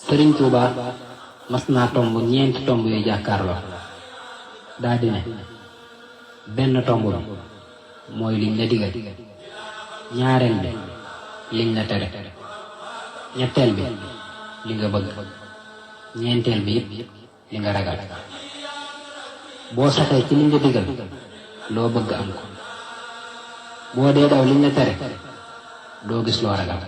Sëriñ Tuuba mas naa tomb ñeenti tomb yu jàkkaarloo daa di ne benn tomb bi mooy liñ la digal, ñaareel bi liñ la tere, ñetteel bi li nga bëgg, ñeenteel bi it li nga ragal. boo saxee ci liñ la digal loo bëgg am ko, boo dee daw liñ la tere doo gis loo ragal.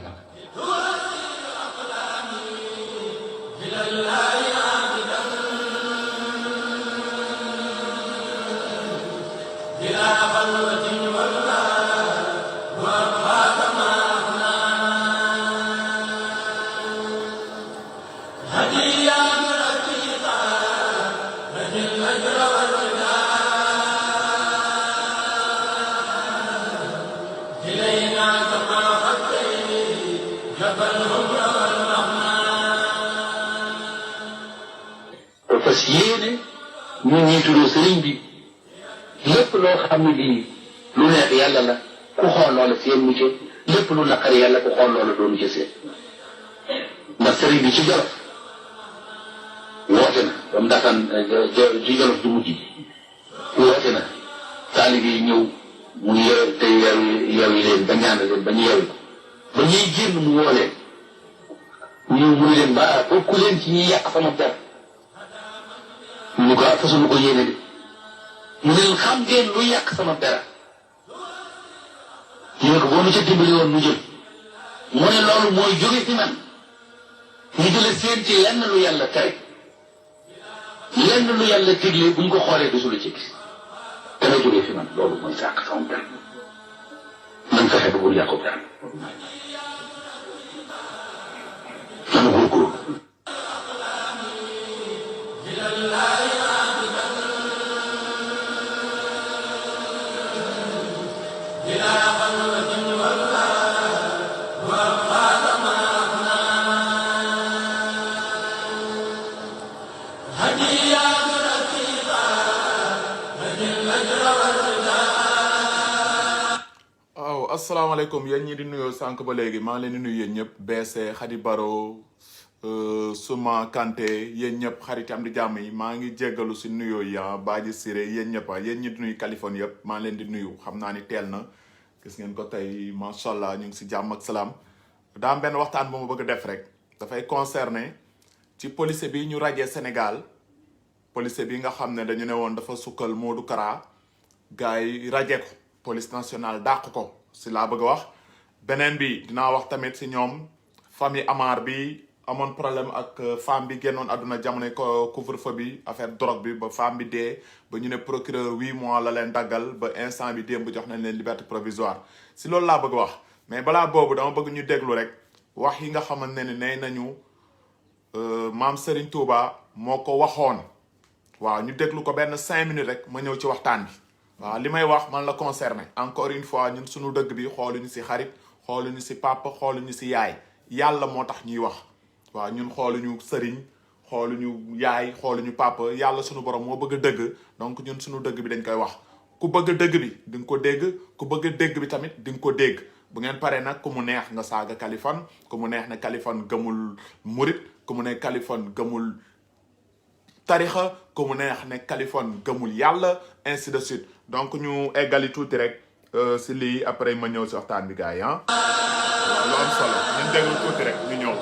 parce que yéene ñun ñuy tuddoo sëriñ bi lépp loo xam ne lii lu neex yàlla la ku xool loola seen mu ci lépp lu naqari yàlla ku xool loola doonu ci seen ndax sëriñ bi ci Jolof woote na ba mu daataan ci Jolof du mujj woote na taalibe yi ñëw mu yeew te yeewi leen ba ñaan leen ba ñu yeewi ko ba ñuy génn mu woo leen ñëw mu ne leen ba bokku leen ci ñuy yàq sama der ñu ko fasunu ko yéene de mu ne xam ngeen lu yàq sama dara ñu ne ko boo nu ca dimbali woon nu jël mu ne loolu mooy jóge ci man ñu jële seen ci lenn lu yàlla tere lenn lu yàlla digle buñ ko xoolee gisul ci gis dana jóge fi man loolu mooy sàq sama dara man fexe ba bul yàqu dara dama góorgóorlu asalaamaaleykum yéen ñi di nuyoo sànq ba léegi maa ngi leen di nuyu yéen ñëpp BC Khady Baro Souma Kanté yéen ñëpp xarit am di jàmm yi maa ngi jéggalu si nuyoo yi Badji Siré yéen ñëpp yéen ñi di nuyu Californie yëpp maa ngi leen di nuyu xam naa ni teel na gis ngeen ko tey macha allah ñu ngi si jàmm ak salaam daa am benn waxtaan bu ma bëgg a def rek dafay concerné ci policier bi ñu rajee Sénégal policier bi nga xam ne dañu ne woon dafa sukkal Modou Kara gars yi raje ko police nationale dàq ko si laa bëgg a wax beneen bi dinaa wax tamit si ñoom famille Amar bi amoon problème ak femme bi génnoon àdduna jamono couvre-feu bi affaire drogue bi ba femme bi dee ba ñu ne procureur 8 mois la leen daggal ba instant bi démb jox nañ leen liberté provisoire si loolu laa bëgg wax mais balaa boobu dama bëgg ñu déglu rek wax yi nga xamante ne nee nañu maam Serigne Touba moo ko waxoon waaw ñu déglu ko benn 5 minutes rek ma ñëw ci waxtaan bi waaw li may wax man la concerné encore une fois ñun suñu dëgg bi xooluñu si xarit xooluñu si papa xooluñu si yaay yàlla moo tax ñuy wax waaw ñun xooluñu sëriñ xooluñu yaay xooluñu papa yàlla suñu borom moo bëgg a dëgg donc ñun suñu dëgg bi dañ koy wax ku bëgg dëgg bi di nga ko dégg ku bëgg dégg bi tamit di nga ko dégg bu ngeen paree nag ku mu neex nga saaga Kaliphone ku mu neex ne Kaliphone gëmul murit ku mu ne Kaliphone gëmul tarixa ku mu neex ne Kaliphone gëmul yàlla ainsi de suite donc ñu eggali tuuti rek si lii après ma ñëw si waxtaan bi gars yi waaw lu am solo ñu déglu tuuti rek ñu ñëw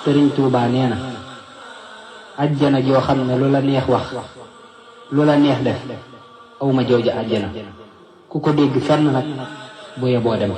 Sëriñ Tuuba nee na ajjana joo xam ne lu la neex wax lu la neex def awma jooju ajjana ku ko dégg fenn nag bu yeboo dem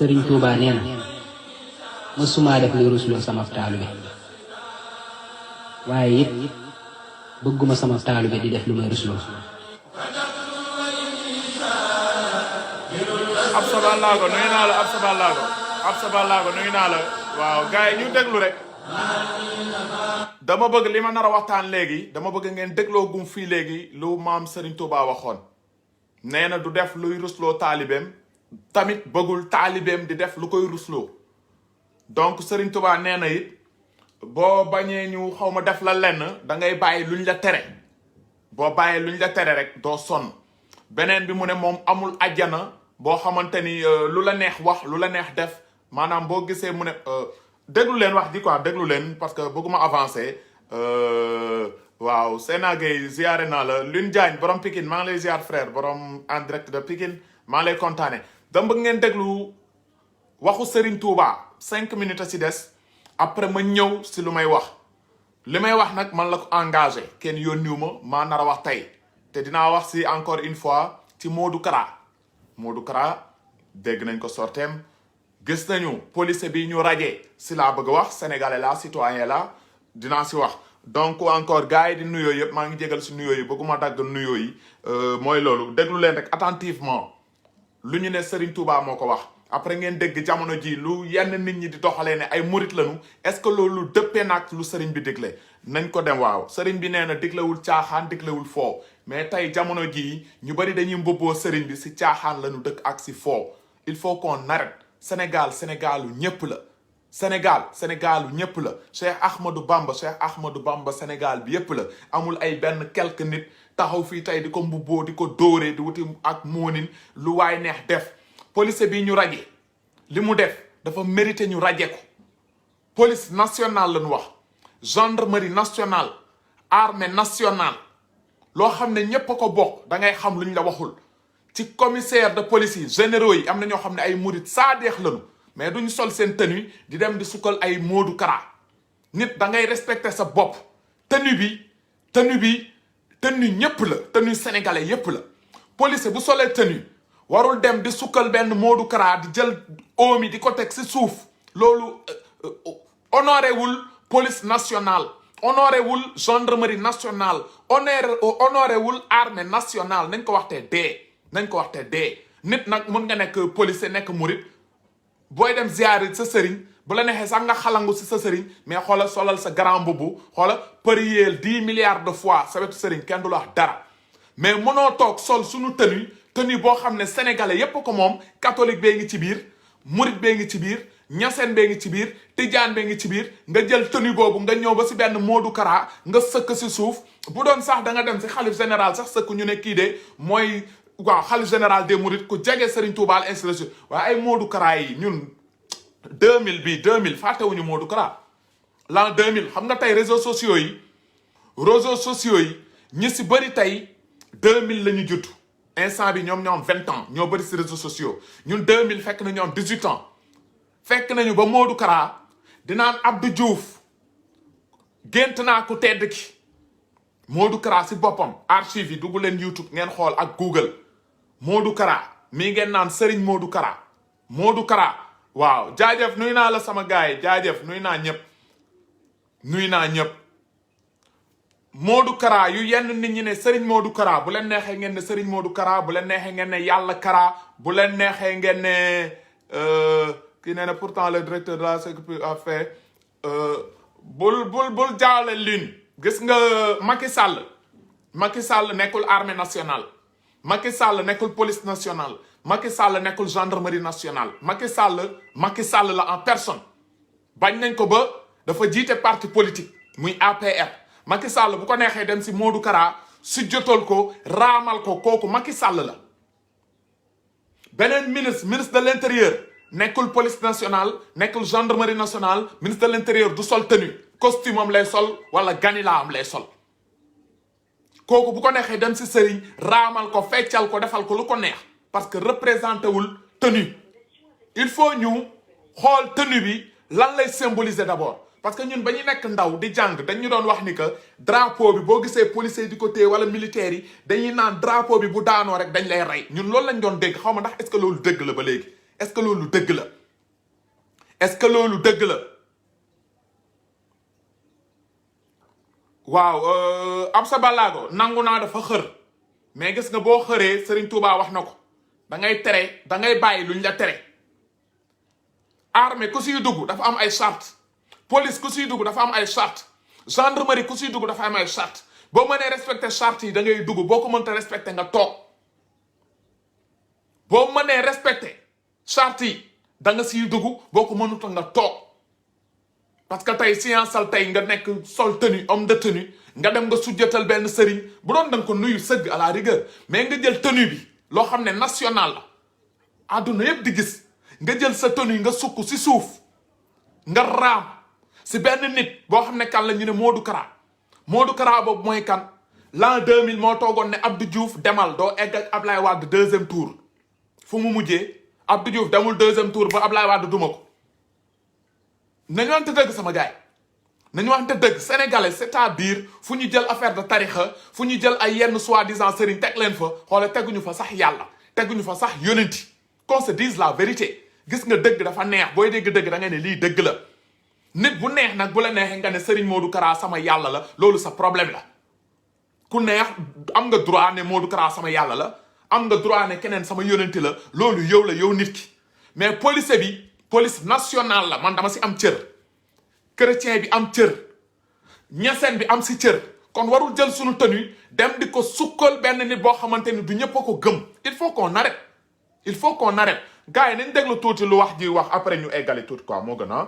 Sëriñ Tuubaa nee na mësuma def luy rusloo sama taalibe waaye it bëgguma sama taalibe di def lu may rusloo. Absa Balago nuyu naa la Absa Balago nuyu naa la waaw gars yi ñu déglu rek dama bëgg li ma nar a waxtaan léegi dama bëgg ngeen dégloo gum fii léegi lu maam Serigne Touba waxoon nee na du def luy rusloo taalibeem tamit bëggul taalibeem di def lu koy rusloo donc Serigne Touba nee na it boo bañee ñu xaw ma def la lenn da ngay bàyyi luñ la tere boo bàyyee luñ la tere rek doo sonn beneen bi mu ne moom amul ajjana boo xamante ni lu la neex wax lu la neex def maanaam boo gisee mu ne déglu leen wax di quoi déglu leen parce que bëgguma avancer waaw Seyna Gueye ziare naa la Lune Diagne borom Pikine maa ngi lay ziar frère borom en direct de Pikine maa ngi lay kontaane dama bëgg ngeen déglu waxu Serigne Touba 5 minutes a si des après ma ñëw si lu may wax li may wax nag man la ko engagé kenn yónniwu ma maa nar a wax tey te dinaa wax si encore une fois ci Modou Kara dégg nañ ko sorteem gis nañu police bi ñu rajee si laa bëgg a wax sénégalais la citoyen la dinaa si wax donc encore gars yi di nuyoo yëpp maa ngi jégal si nuyoo yi bëgguma dagg nuyoo yi mooy loolu déglu leen rek attentivement lu ñu ne Serigne Touba moo ko wax après ngeen dégg jamono ji lu yenn nit ñi di doxalee ne ay murit lañu est-ce que loolu dëppee nag lu Serigne bi digle nañ ko dem waaw Serigne bi nee na diglewul caaxaan diglewul foo mais tey jamono jii ñu bari dañuy mbobboo Serigne bi si caaxaan lañu dëkk ak si foo il faut qu'on arrête Sénégalu ñëpp la Sénégalu ñëpp la Cheikh Ahmadou Bamba Sénégal bi yëpp la amul ay benn quelques nit taxaw fii tey di ko mbubboo di ko dóoree di wuti ak moonin lu waay neex def police bi ñu raje li mu def dafa mérité ñu raje ko police nationale lañu wax gendarmerie nationale armée nationale loo xam ne ñépp a ko bokk da ngay xam lu ñu la waxul ci commissaire de police yi généraux yi am na ñoo xam ne ay murit saadeex lañu mais duñu sol seen tenue di dem di sukkal ay Modou Kara nit da ngay respecter sa bopp tenue ñépp la tenue sénégalais yépp la police bu solee tenue warul dem di sukkal benn Modou Kara di jël omi di ko teg si suuf loolu honoré wul police nationale honoré wul gendarmerie nationale honoré wul armée nationale nañ ko waxtee dee nit nag mun nga nekk policier nekk murit booy dem ziyaare sa sëriñ bu la neexee sax nga xalangu si sa sëriñ mais xoola solal sa grand mbubu xoola përieel 10 milliards de fois sa wetu sëriñ kenn du la wax dara mais mënoo toog sol suñu tenue boo xam ne sénégalais yépp ko moom catholique bee ngi ci biir murit bee ngi ci biir ñaseen bee ngi ci biir tijaan bee ngi ci biir nga jël tenue boobu nga ñëw ba si benn Modou Kara nga sëkk si suuf bu doon sax da nga dem si xalif général sax sëkk ñu ne kii de mooy waaw xalif général des mourides ku jege Serigne Touba al institution waaye ay Modou Kara yi ñun 2000 fàttewuñu Modou Kara l'an 2000 xam nga tey réseaux sociaux yi ñi si bëri tey 2000 la ñu judd instant bi ñoom 20 ans ñoo bëri si réseaux sociaux ñun 2000 fekk na ñoom 18 ans fekk nañu ba Modou Kara dinaan Abdou Diouf gént naa ku tedd ki Modou Kara si boppam archive yi dugg leen YouTube ngeen xool ak Google Modou Kara mii ngeen naan Serigne Modou Kara waaw jaajëf nuy naa la sama gaay yi jaajëf nuy naa ñëpp Modou Kara yu yenn nit ñi ne Serigne Modou Kara bu leen neexee ngeen ne Serigne Modou Kara bu leen neexee ngeen ne Yàlla Kara bu leen neexee ngeen ne kii nee na pourtant le directeur de la sécurité a fait bul jaawle lune gis nga Macky Sall nekkul armée nationale Macky Sall nekkul police nationale Macky Sall nekkul gendarmerie nationale Macky Sall la en personne bañ nañ ko ba dafa jiite parti politique muy APR Macky Sall bu ko neexee dem si Modou Kara si jotal ko raamal ko kooku Macky Sall la beneen ministre de l'intérieur nekkul police nationale nekkul gendarmerie nationale ministre de l'intérieur du sol tenue costume am lay sol wala ganila am lay sol kooku bu ko neexee dem si sëriñ raamal ko feccal ko defal ko lu ko neex parce que représenté wul tenue il faut ñu xool tenue bi lan lay symboliser d'abord parce que ñun ba ñu nekk ndaw di jàng dañu doon wax ni que drapeau bi boo gisee policiers di ko téye wala militaires yi dañuy naan drapeau bi bu daanoo rek dañ lay rey ñun loolu lañ doon dégg xaw ma ndax est-ce que loolu dëgg la ba léegi est-ce que loolu dëgg la est-ce que loolu dëgg la waaw Absa Balago nangu naa dafa xër mais gis nga boo xëree Serigne Touba wax na ko da ngay bàyyi luñ la tere armée ku siy dugg dafa am ay charte police ku siy dugg dafa am ay charte gendarmerie ku siy dugg dafa am ay charte boo mënee respecté charte yi da ngay dugg boo ko mënta respecté nga toog boo mënee respecté charte yi da nga siy dugg boo ko mënuta nga toog parce que tey scienceal tey nga nekk sol tenue homme de tenue nga dem nga sujjatal benn sëriñ bu doon da nga ko nuyu sëgg à la rigueur mais nga jël tenue bi loo xam ne national la àdduna yëpp di gis nga jël sa tenue nga sukk si suuf nga raam si benn nit boo xam ne kan la ñu ne Modou Kara boobu mooy kan l'an 2000 moo toogoon ne Abdou Diouf demal doo egg ak Ablaye Wade deuxième tour fu mu mujjee Abdou Diouf demul deuxième tour ba Ablaye Wade duma ko nañu wante dëgg sama gaay nañu wante dëgg sénégalais c'est-à-dire fu ñu jël affaire de tarixa fu ñu jël ay yenn soi-disant sëriñ teg leen fa xoola teguñu fa sax yàlla teguñu fa sax yonenti qu'on se dise la vérité gis nga dëgg dafa neex booy dégg dëgg da ngay ne lii dëgg la nit bu neex nag bu la neexee nga ne Serigne Modou Kara sama yàlla la loolu sa problème la ku neex am nga droit ne Modou Kara sama yàlla la am nga droit ne keneen sama yonenti la loolu yow la yow nit ki mais police nationale la man dama si am cër chrétien bi am cër ñaseen bi am si cër kon warul jël sunu tenue dem di ko sukkal benn nit boo xamante ni du ñëpp a ko gëm il faut qu'on arrête gars yi nañ déglu tuuti lu wax ji wax après ñu eggali tuuti quoi moo gën a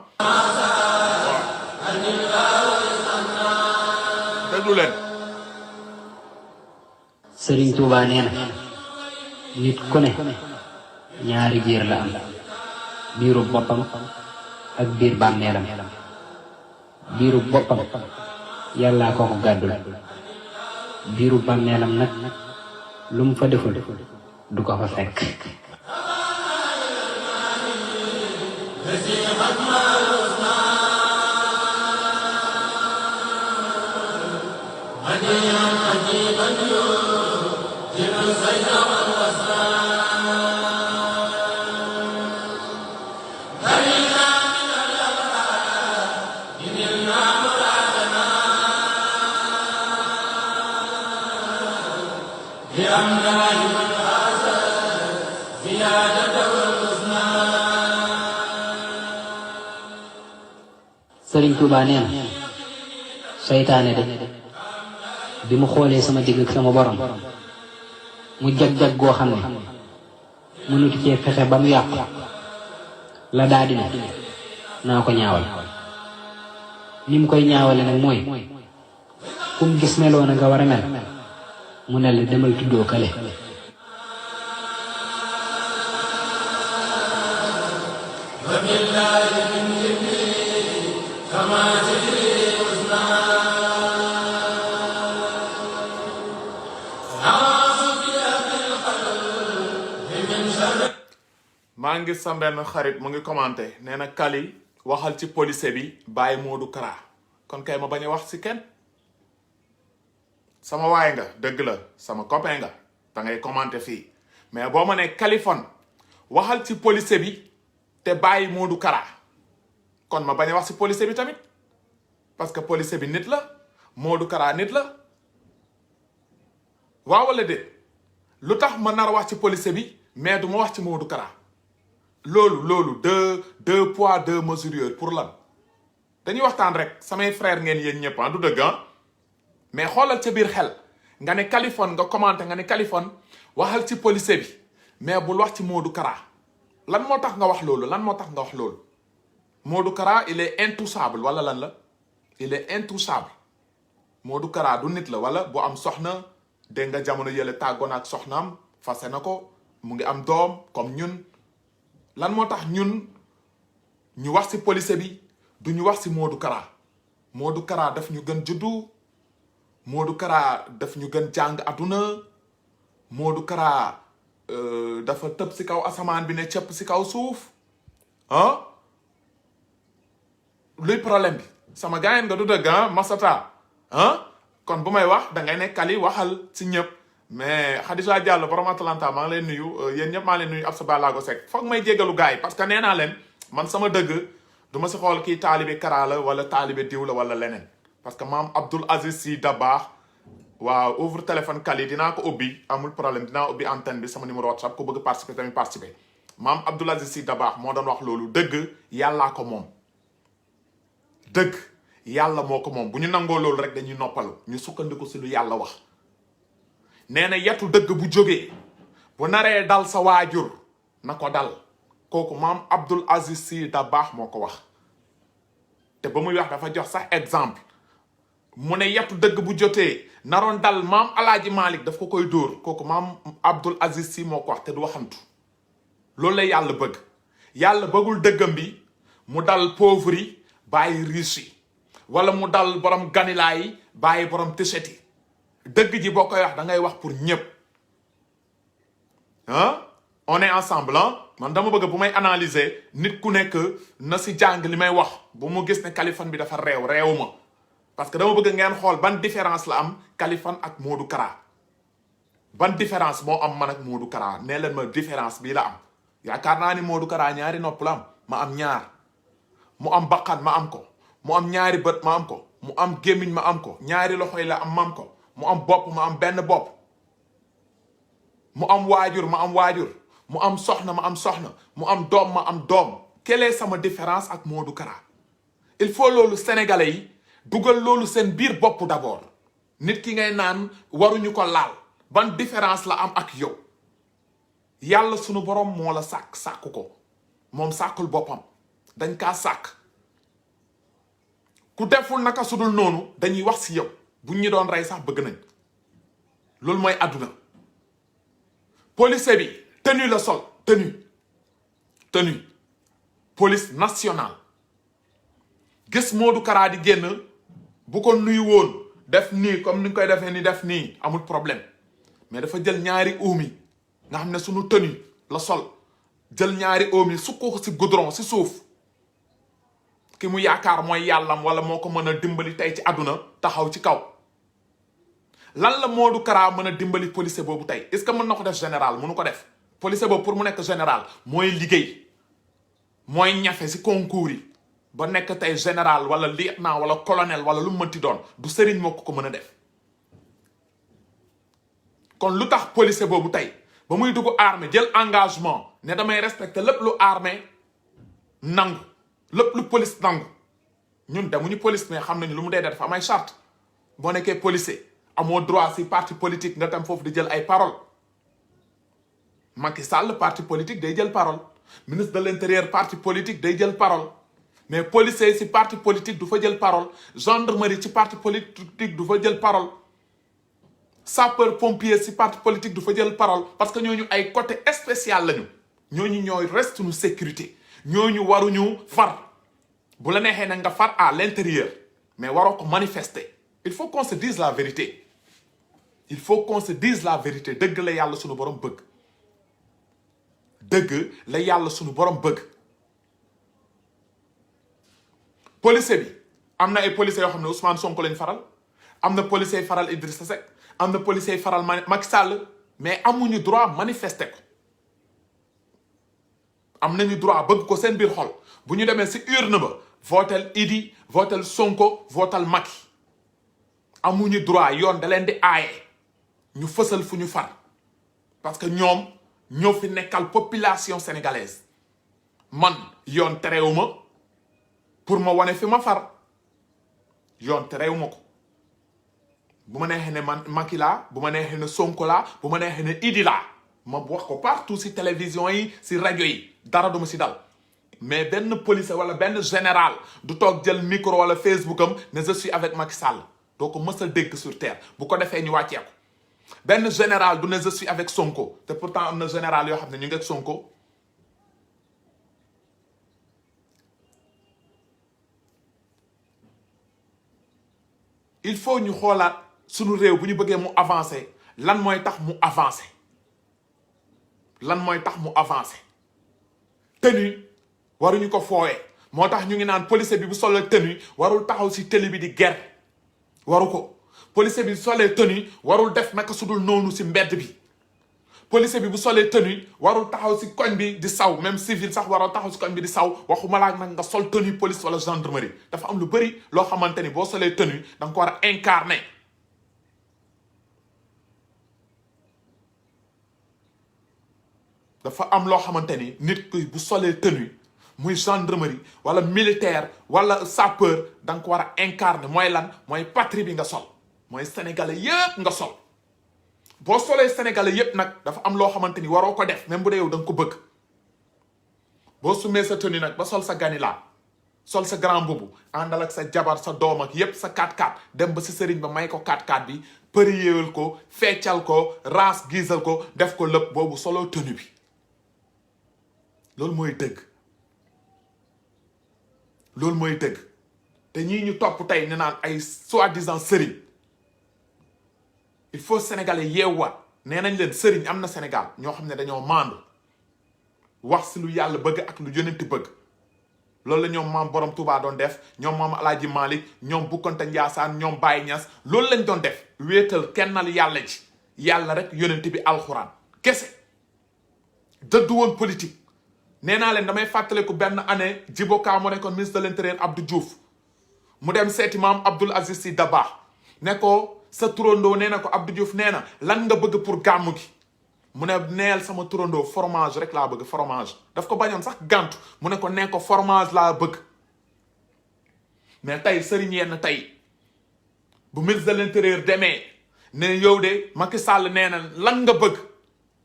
déglu leen Serigne Touba nee na nit ku ne ñaari biir la am biiru boppam ak biir bàmmeelam biiru boppam yàllaa ko ko gàddul biiru bàmmeelam nag lu mu fa deful du ko fa fekk Sëriñ Tuubaa nee na seytaane de bi mu xoolee sama digg ak sama borom mu jag-jag goo xam ne mënut cee fexe ba mu yàqu la daa di ne naa ko ñaawal ni mu koy ñaawale nag mooy fu mu gis meloo na nga war a mel mu ne la demal tuddoo kale maa ngi sa benn xarit mu ngi commenté nee na Kali waxal ci police bi bàyyi Modou Kara kon kay ma bañ a wax si kenn sama waay nga dëgg la sama copain nga da ngay commenté fii mais boo ma ne Kaliphone waxal ci police bi te bàyyi Modou Kara kon ma bañ a wax si police bi tamit parce que police bi nit la Modou Kara nit la waaw wala déet lu tax ma nar a wax ci police bi mais du ma wax ci Modou Kara loolu deux poids deux mesures pour lan dañuy waxtaan rek samay frère ngeen yéen ñëpp du dëgg mais xoolal ca biir xel nga ne Kaliphone nga commenté nga ne Kaliphone waxal ci police bi mais bul wax ci Modou Kara lan moo tax nga wax loolu Modou Kara il est intouchable wala lan la il est intouchable Modou Kara du nit la wala bu am soxna dégg nga jamono yële tàggoon ak soxnaam fase na ko mu ngi am doom comme ñun lan moo tax ñun ñu wax ci police bi du ñu wax ci Modou Kara daf ñu gën juddu Modou Kara daf ñu gën jàng aduna Modou Kara dafa tëb ci kaw asamaan bi ne cëpp ci kaw suuf luy problème bi sama gaayen nga du dëgg Masata kon bu may wax da ngay ne Kali waxal ci ñëpp mais Khadija Diallo borom Atlanta maa ngi leen nuyu yéen ñëpp maa ngi leen nuyu ab sa balaago sek foog may jégalu gars yi parce que nee naa leen man sama dëgg du ma si xool kii taalibe Kara la wala taalibe diw la wala leneen parce que maam Abdoul Aziz Sy Dabakh waaw ouvre téléphone kali dinaa ko ubbi amul problème dinaa ubbi antenne bi sama numéro WhatsApp ko bëgg participer tamit participer maam Abdoul Aziz Sy Dabakh moo doon wax loolu dëgg yàllaa ko moom dëgg yàlla moo ko moom bu ñu nangoo loolu rek dañuy noppalu ñu sukkandiku si lu yàlla wax nee na yetu dëgg bu jógee bu naree dal sa waajur na ko dal kooku maam Abdoul Aziz Sy Dabakh moo ko wax te ba muy wax dafa jox sax exemple mu ne yetu dëgg bu jotee naroon dal maam Alaaji Malick daf ko koy dóor kooku maam Abdoul Aziz Sy moo ko wax te du waxantu loolu la yàlla bëgg yàlla bëggul dëggam bi mu dal pauvre yi bàyyi riche yi wala mu dal borom ganilaa yi bàyyi borom t-shirt yi dëgg ji boo koy wax da ngay wax pour ñëpp ah on est ensemble ah man dama bëgg bu may analyser nit ku nekk na si jàng li may wax bu mu gis ne Kaliphone bi dafa réew ma parce que dama bëgg ngeen xool ban différence la am Kaliphone ak Modou Kara ban différence moo am man ak Modou Kara nee leen ma différence bii la am yaakaar naa ni Modou Kara ñaari nopp la am ma am ñaar mu am baqan ma am ko mu am ñaari bët ma am ko mu am gémmiñ ma am ko ñaari loxo yi la am ma am ko mu am bopp ma am benn bopp mu am waajur ma am waajur mu am soxna ma am soxna mu am doom ma am doom quelle est sama différence ak Modou Kara il faut loolu sénégalais yi dugal loolu seen biir bopp d'abord nit ki ngay naan waruñu ko laal ban différence la am ak yow yàlla sunu borom moo la sàkk ko moom sàkkul boppam dañ kaa sàkk ku deful naka sudul noonu dañuy wax si yow buñ ñu doon rey sax bëgg nañ loolu mooy àdduna police bi tenue la sol tenue police nationale gis Modou Kara di génn bu ko nuyu woon def nii comme ni koy defee ni def nii amul problème mais dafa jël ñaari omi nga xam ne sunu tenue la sol jël ñaari omi sukk ko si goudron si suuf ki mu yaakaar mooy yàllam wala moo ko mën a dimbali tey ci àdduna taxaw ci kaw lan la Modou Kara mën a dimbali policier boobu tey est-ce que mën na ko def général mënu ko def policier boobu pour mu nekk général mooy liggéey mooy ñafe si concours yi ba nekk tey général wala lieutenant wala colonel wala lu mu mënti doon du sëriñ moo ko mën a def kon lu tax policier boobu tey ba muy dugg armée jël engagement ne damay respecter lépp lu armée nangu lépp lu police nangu ñun demuñu police mais xam nañu lu mu dee dafa am ay charte boo nekkee policier amoo droit si parti politique nga tam foofu di jël ay parole Macky Sall parti politique day jël parole ministre de l'intérieur parti politique day jël parole mais policier si parti politique du fa jël parole gendarmerie ci parti politique du fa jël parole sapeur pompier si parti politique du fa jël parole parce que ñooñu ay côté spécial lañu ñooñu ñooy reste nu sécurité ñooñu waruñu far bu la neexee nag nga far à l'intérieur mais waroo ko manifester il faut qu'on se dise la vérité il faut qu'on se dise la vérité dëgg la yàlla sunu borom bëgg dëgg la yàlla sunu borom bëgg policier bi am na ay policiers yoo xam ne Ousmane Sonko lañ faral am na policier yi faral Idrissa Seck am na policier yi faral Macky Sall mais amuñu droit manifester ko am nañu droit bëgg ko seen biir xol bu ñu demee si urne ba votel Idi votel Sonko votel Macky amuñu droit yoon da leen di aaye ñu fësal fu ñu far parce que ñoom ñoo fi nekkal population sénégalaise man yoon terewuma pour ma wane fi ma far yoon terewuma ko bu ma neexee ne man Macky laa bu ma neexee ne Sonko laa bu ma neexee ne Idi laa ma wax ko partout si télévision yi si rajo yi dara duma si dal mais benn policier wala benn général du toog jël micro wala Facebook am ne je suis avec Macky Sall doo ko mës a dégg sur terre bu ko defee ñu wàccee ko benn général du ne je suis avec Sonko te pourtant am na général yoo xam ne ñu ngi ak Sonko il faut ñu xoolaat sunu réew bu ñu bëggee mu avancer lan mooy tax mu avancer lan mooy tax mu avancer tenue waruñu ko foowee moo tax ñu ngi naan policier bi bu solo tenue warul taxaw si télé bi di guerre waru ko policier bi solee tenue warul def naka sudul noonu si mbedd bi policier bi bu solee tenue warul taxaw si koñ bi di saw même civil sax warul taxaw si koñ bi di saw waxuma laa nag nga sol tenue police wala gendarmerie dafa am lu bëri loo xamante ni boo solee tenue da nga ko war a incarner dafa am loo xamante ni nit ki bu solee tenue muy gendarmerie wala militaire wala sapeur da nga ko war a incarner mooy lan mooy patrie bi nga sol mooy sénégalais yépp nga sol boo solee sénégalais yépp nag dafa am loo xamante ni waroo ko def même bu dee yow da nga ko bëgg boo sumee sa tenue nag ba sol sa ganila sol sa grand boubou àndal ak sa jabar sa doom ak yépp sa 4x4 dem ba si sëriñ ba may ko 4x4 bi përiyéewal ko feccal ko raas giisal ko def ko lépp boobu solo tenue bi loolu mooy dëgg loolu mooy dëgg te ñii ñu topp tey ne naan ay soi-disant sëriñ il faut sénégalais yeewaat nee nañ leen sëriñ am na Sénégal ñoo xam ne dañoo maandu wax si lu yàlla bëgg ak lu yonenti bëgg loolu la ñoom maam borom Touba doon def ñoom maam Alaaji Malick ñoom Bukkonte Njaasaan ñoom Baye Ñas loolu lañ doon def wéetal kennal yàlla ji yàlla rek yonenti bi alxuraan kese dëddu woon politique nee naa leen damay fàttaliku benn année Djibo Ka mu nekkoon ministre de l'intérieur Abdou Diouf mu dem seeti maam Abdoul Aziz Sy Dabakh ne ko sa turandoo nee na ko Abdou Diouf nee na lan nga bëgg pour gàmmu gi mu ne neel sama turandoo fromage rek laa bëgg fromage daf ko bañoon sax gàntu mu ne ko nee ko fromage laa bëgg mais tey sëriñ yenn tey bu ministre de l'intérieur demee ne yow de Macky Sall nee na lan nga bëgg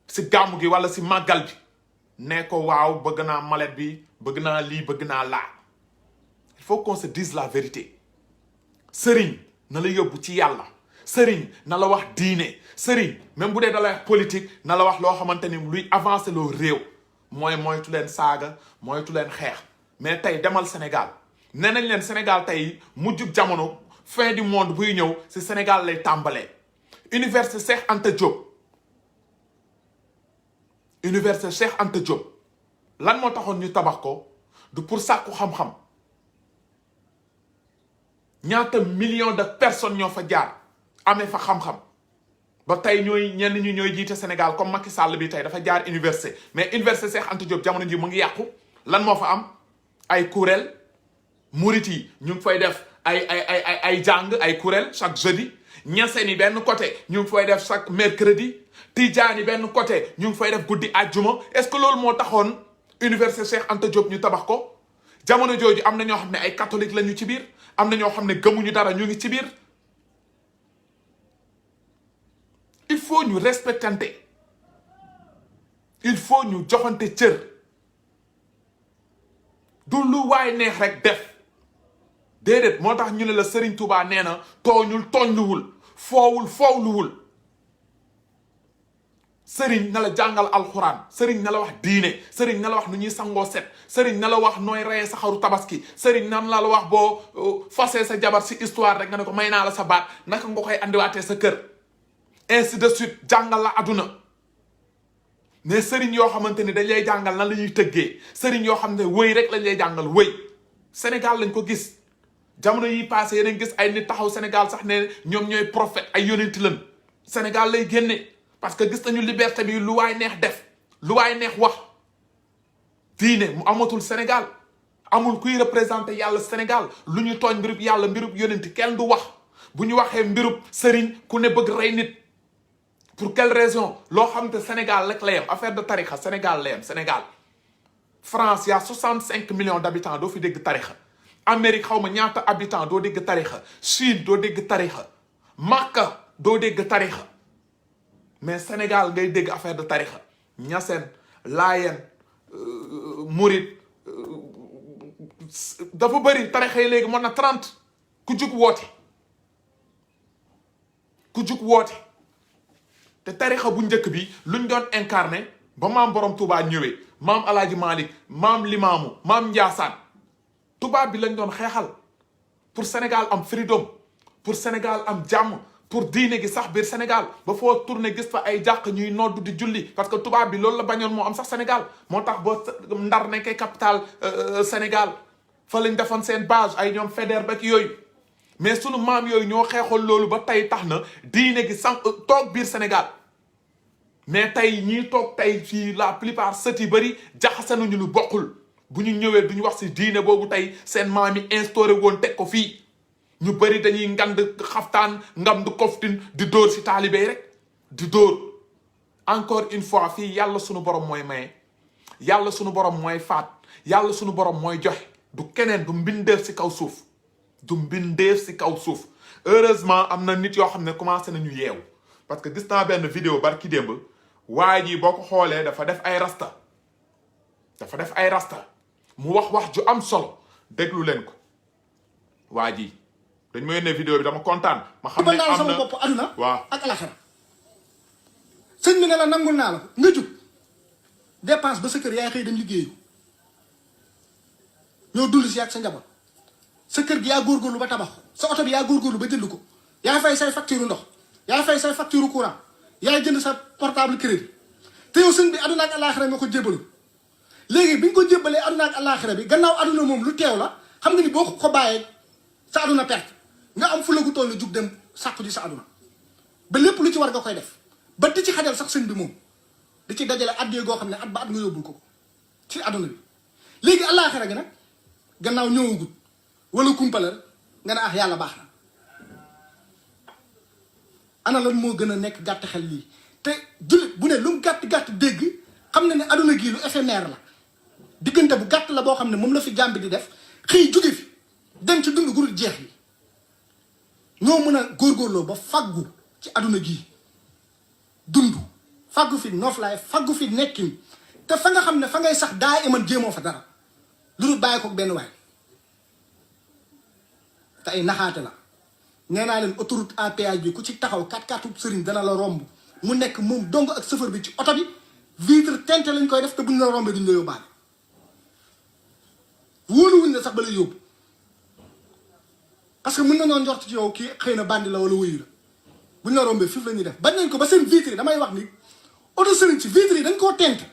si gàmmu gi wala si màggal bi ne ko waaw bëgg naa malet bi bëgg naa lii bëgg naa laa il faut qu'on se dise la vérité sëriñ na la yóbbu ci yàlla sëriñ na la wax diine sëriñ même bu dee da la wax politique na la wax loo xamante ni luy avancer loo réew mooy moytu leen saaga moytu leen xeex mais tey demal Sénégal nee nañ leen Sénégal tey mujjug jamono fin du monde buy ñëw si Sénégal lay tàmbalee université Cheikh Anta Diop université Cheikh Anta Diop lan moo taxoon ñu tabax ko du pour sàkku xam-xam ñaata millions de personnes ñoo fa jaar amee fa xam-xam ba tey ñenn ñi ñooy jiite Sénégal comme Macky Sall bi tey dafa jaar université mais université Cheikh Anta Diop jamono ji mu ngi yàqu lan moo fa am ay kuréel murit yi ñu ngi fay def ay jàng ay kuréel chaque jeudi ñaseen yi benn côté ñu ngi fay def chaque mercredi Tijaan yi benn côté ñu ngi fay def guddi àjjuma est-ce que loolu moo taxoon université Cheikh Anta Diop ñu tabax ko jamono jooju am na ñoo xam ne ay catholique lañu ci biir am na ñoo xam ne gëmuñu dara ñu ngi ci biir il faut ñu respectante il faut ñu joxante cër du lu waay neex rek def déedéet moo tax ñu ne la Serigne Touba nee na tooñul tooñluwul foowluwul Serigne na la jàngal alxuraan Serigne na la wax diine Serigne na la wax nu ñuy sangoo set Serigne na la wax nooy reyee sa xaru tabaski Serigne nan la wax boo fasee sa jabar si histoire rek nga ne ko may naa la sa baat naka nga koy andiwaatee sa kër ainsi de suite jàngal la aduna mais Serigne yoo xamante ni dañ lay jàngal nan la ñuy tëggee Serigne yoo xam ne wëy rek lañ lay jàngal wëy Sénégal lañ ko gis jamono yi passé yeneen gis ay nit taxaw Sénégal sax ne ñoom ñooy prophète ay yonenti lan Sénégal lay génne parce que gis nañu liberté bi lu waay neex def lu waay neex wax diine mu amatul Sénégal amul kuy représenté yàlla Sénégal lu ñu tooñ mbirub yàlla mbirub yonenti kenn du wax bu ñu waxee mbirub sëriñ ku ne bëgg rey nit pour quelle raison loo xam te Sénégal rek la yem affaire de tarixa Sénégal la yem Sénégal France y a 65 millions d'habitants doo fi dégg tarixa Amérique xaw ma ñaata habitants doo dégg tarixa Chine doo dégg tarixa Makka doo dégg tarixa mais Sénégal ngay dégg affaire de tarixa ñaseen laayeen murit dafa bëri tarixa yi léegi mën na 30 ku jug woote te tarixa bu njëkk bi luñ doon incarné ba maam borom Touba ñëwee maam Alaaji Malick maam Limaamu maam Njaasaan tubaab bi lañ doon xeexal pour Sénégal am freedom pour Sénégal am jàmm pour diine gi sax biir Sénégal ba foo tourné gis fa ay jàq ñuy noddu di julli parce que tubaab bi loolu la bañoon moo am sax Sénégal moo tax boo Ndar nekkee capitale Sénégal fa lañ defoon seen base ay ñoom Faidherbe ak yooyu mais sunu maam yooyu ñoo xeexoon loolu ba tey tax na diine gi sànq toog biir Sénégal mais tey ñii toog tey fii la plupart sët yi bëri jaxase nañu lu bokkul bu ñu ñëwee duñu wax si diine boobu tey seen maam yi instauré woon teg ko fii ñu bëri dañuy ngand xaftaan ngam du koftin di dóor si taalibe rek di dóor encore une fois fii yàlla sunu borom mooy maye yàlla sunu borom mooy faat yàlla sunu borom mooy joxe du keneen du mbindeef si kaw suuf du mbindeef si kaw suuf heureusement am na nit yoo xam ne commencé nañu yeewu parce que gis naa benn vidéo barki démb waa ji boo ko xoolee dafa def ay rasta mu wax ju am solo déglu leen ko waa ji dañ ma yónnee vidéo bi dama kontaan ma xam ne am na sama bopp aduna waaw ak alaxira sëñ bi ne la nangul naa la nga jug dépense ba sa kër yaay xëy dem liggéeyu ñoo dund si ak sa njaboot sa kër gi yaa góorgóorlu ba tabax sa oto bi yaa góorgóorlu ba jënd ko yaa fay say facture ndox yaa fay say facture courant yaa jënd sa portable crédit te yow sëñ bi aduna ak alaxira nga ko jébbalu léegi bi nga ko jébbalee aduna ak alaxira bi gannaaw aduna moom lu teew la xam nga ni boo ko bàyyee sa aduna perte nga am fu la gu toll jug dem sàkku ji sa aduna ba lépp lu ci war nga koy def ba di ci xajal sax sëñ bi moom di ci dajale addee goo xam ne at ba at nga yóbbul ko ci aduna bi léegi alaxira gi nag gannaaw ñëwagut wala kumpala nga ne yàlla baax na ana lan moo gën a nekk gàtt xel lii te jullit bu ne lu mu gàtt dégg xam ne aduna gii lu éphémère la diggante bu gàtt la boo xam ne moom la fi jàmbi di def xëy jóge fi dem ci dund gurut jeex yi ñoo mën a góorgóorloo ba faggu ci aduna gii dund faggu fi nooflaay faggu fi nekkin te fa nga xam ne fa ngay sax daa iman jéemoo fa dara lu dul bàyyi ko benn waay te ay naxaate la nee naa leen autoroute à péage bi ku ci taxaw 4x4 sëriñ dana la romb mu nekk moom dong ak chauffeur bi ci oto bi vitre teintée lañ koy def te buñ la rombee duñ la yóbbaale wóoluwuñ la sax ba lay yóbbu parce que mën nañoo njort ci yow kii xëy na bandi la wala wuyu la buñ la rombee fif la ñuy def bañ nañ ko ba seen vitre yi damay wax ni oto sëriñ ci vitre yi dañ koo teinte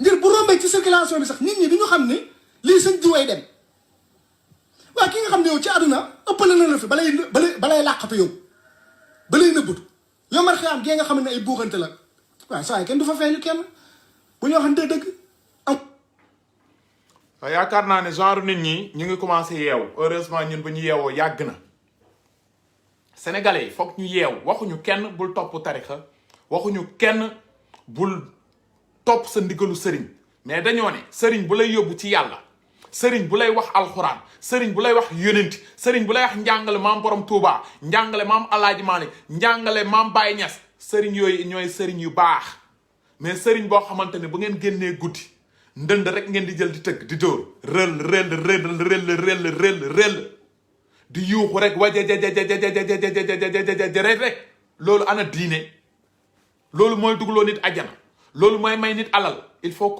ngir bu rombee ci circulation bi sax nit ñi duñu xam ne lii sëñ jiway dem waaw ki nga xam ne yow ci àdduna ëppale na la fi balay làqatu yow balay nëbbatu yow mar xiyaam gee nga xam ne ay buuxante la waaw saa yi kenn du fa feeñu kenn bu ñu waxante dëgg am. waaw yaakaar naa ne genre nit ñi ñu ngi commencé yeewu heureusement ñun bu ñu yeewoo yàgg na sénégalais yi foog ñu yeewu waxuñu kenn bul topp tarixa waxuñu kenn bul topp sa ndigalu sëriñ mais dañoo ne sëriñ bu lay yóbbu ci yàlla sëriñ bu lay wax alxuraan sëriñ bu lay wax yonenti sëriñ bu lay wax njàngale maam borom Touba njàngale maam Alaaji Maalik njàngale maam Baye Niass sëriñ yooyu ñooy sëriñ yu baax mais sëriñ boo xamante ne bu ngeen génnee guddi ndënd rek ngeen di jël di tëgg di dóor rël di yuuxu rek wajajajajajajajajajajajajaja rek loolu ana diine loolu mooy dugloo nit ajjana loolu mooy may nit alal il faut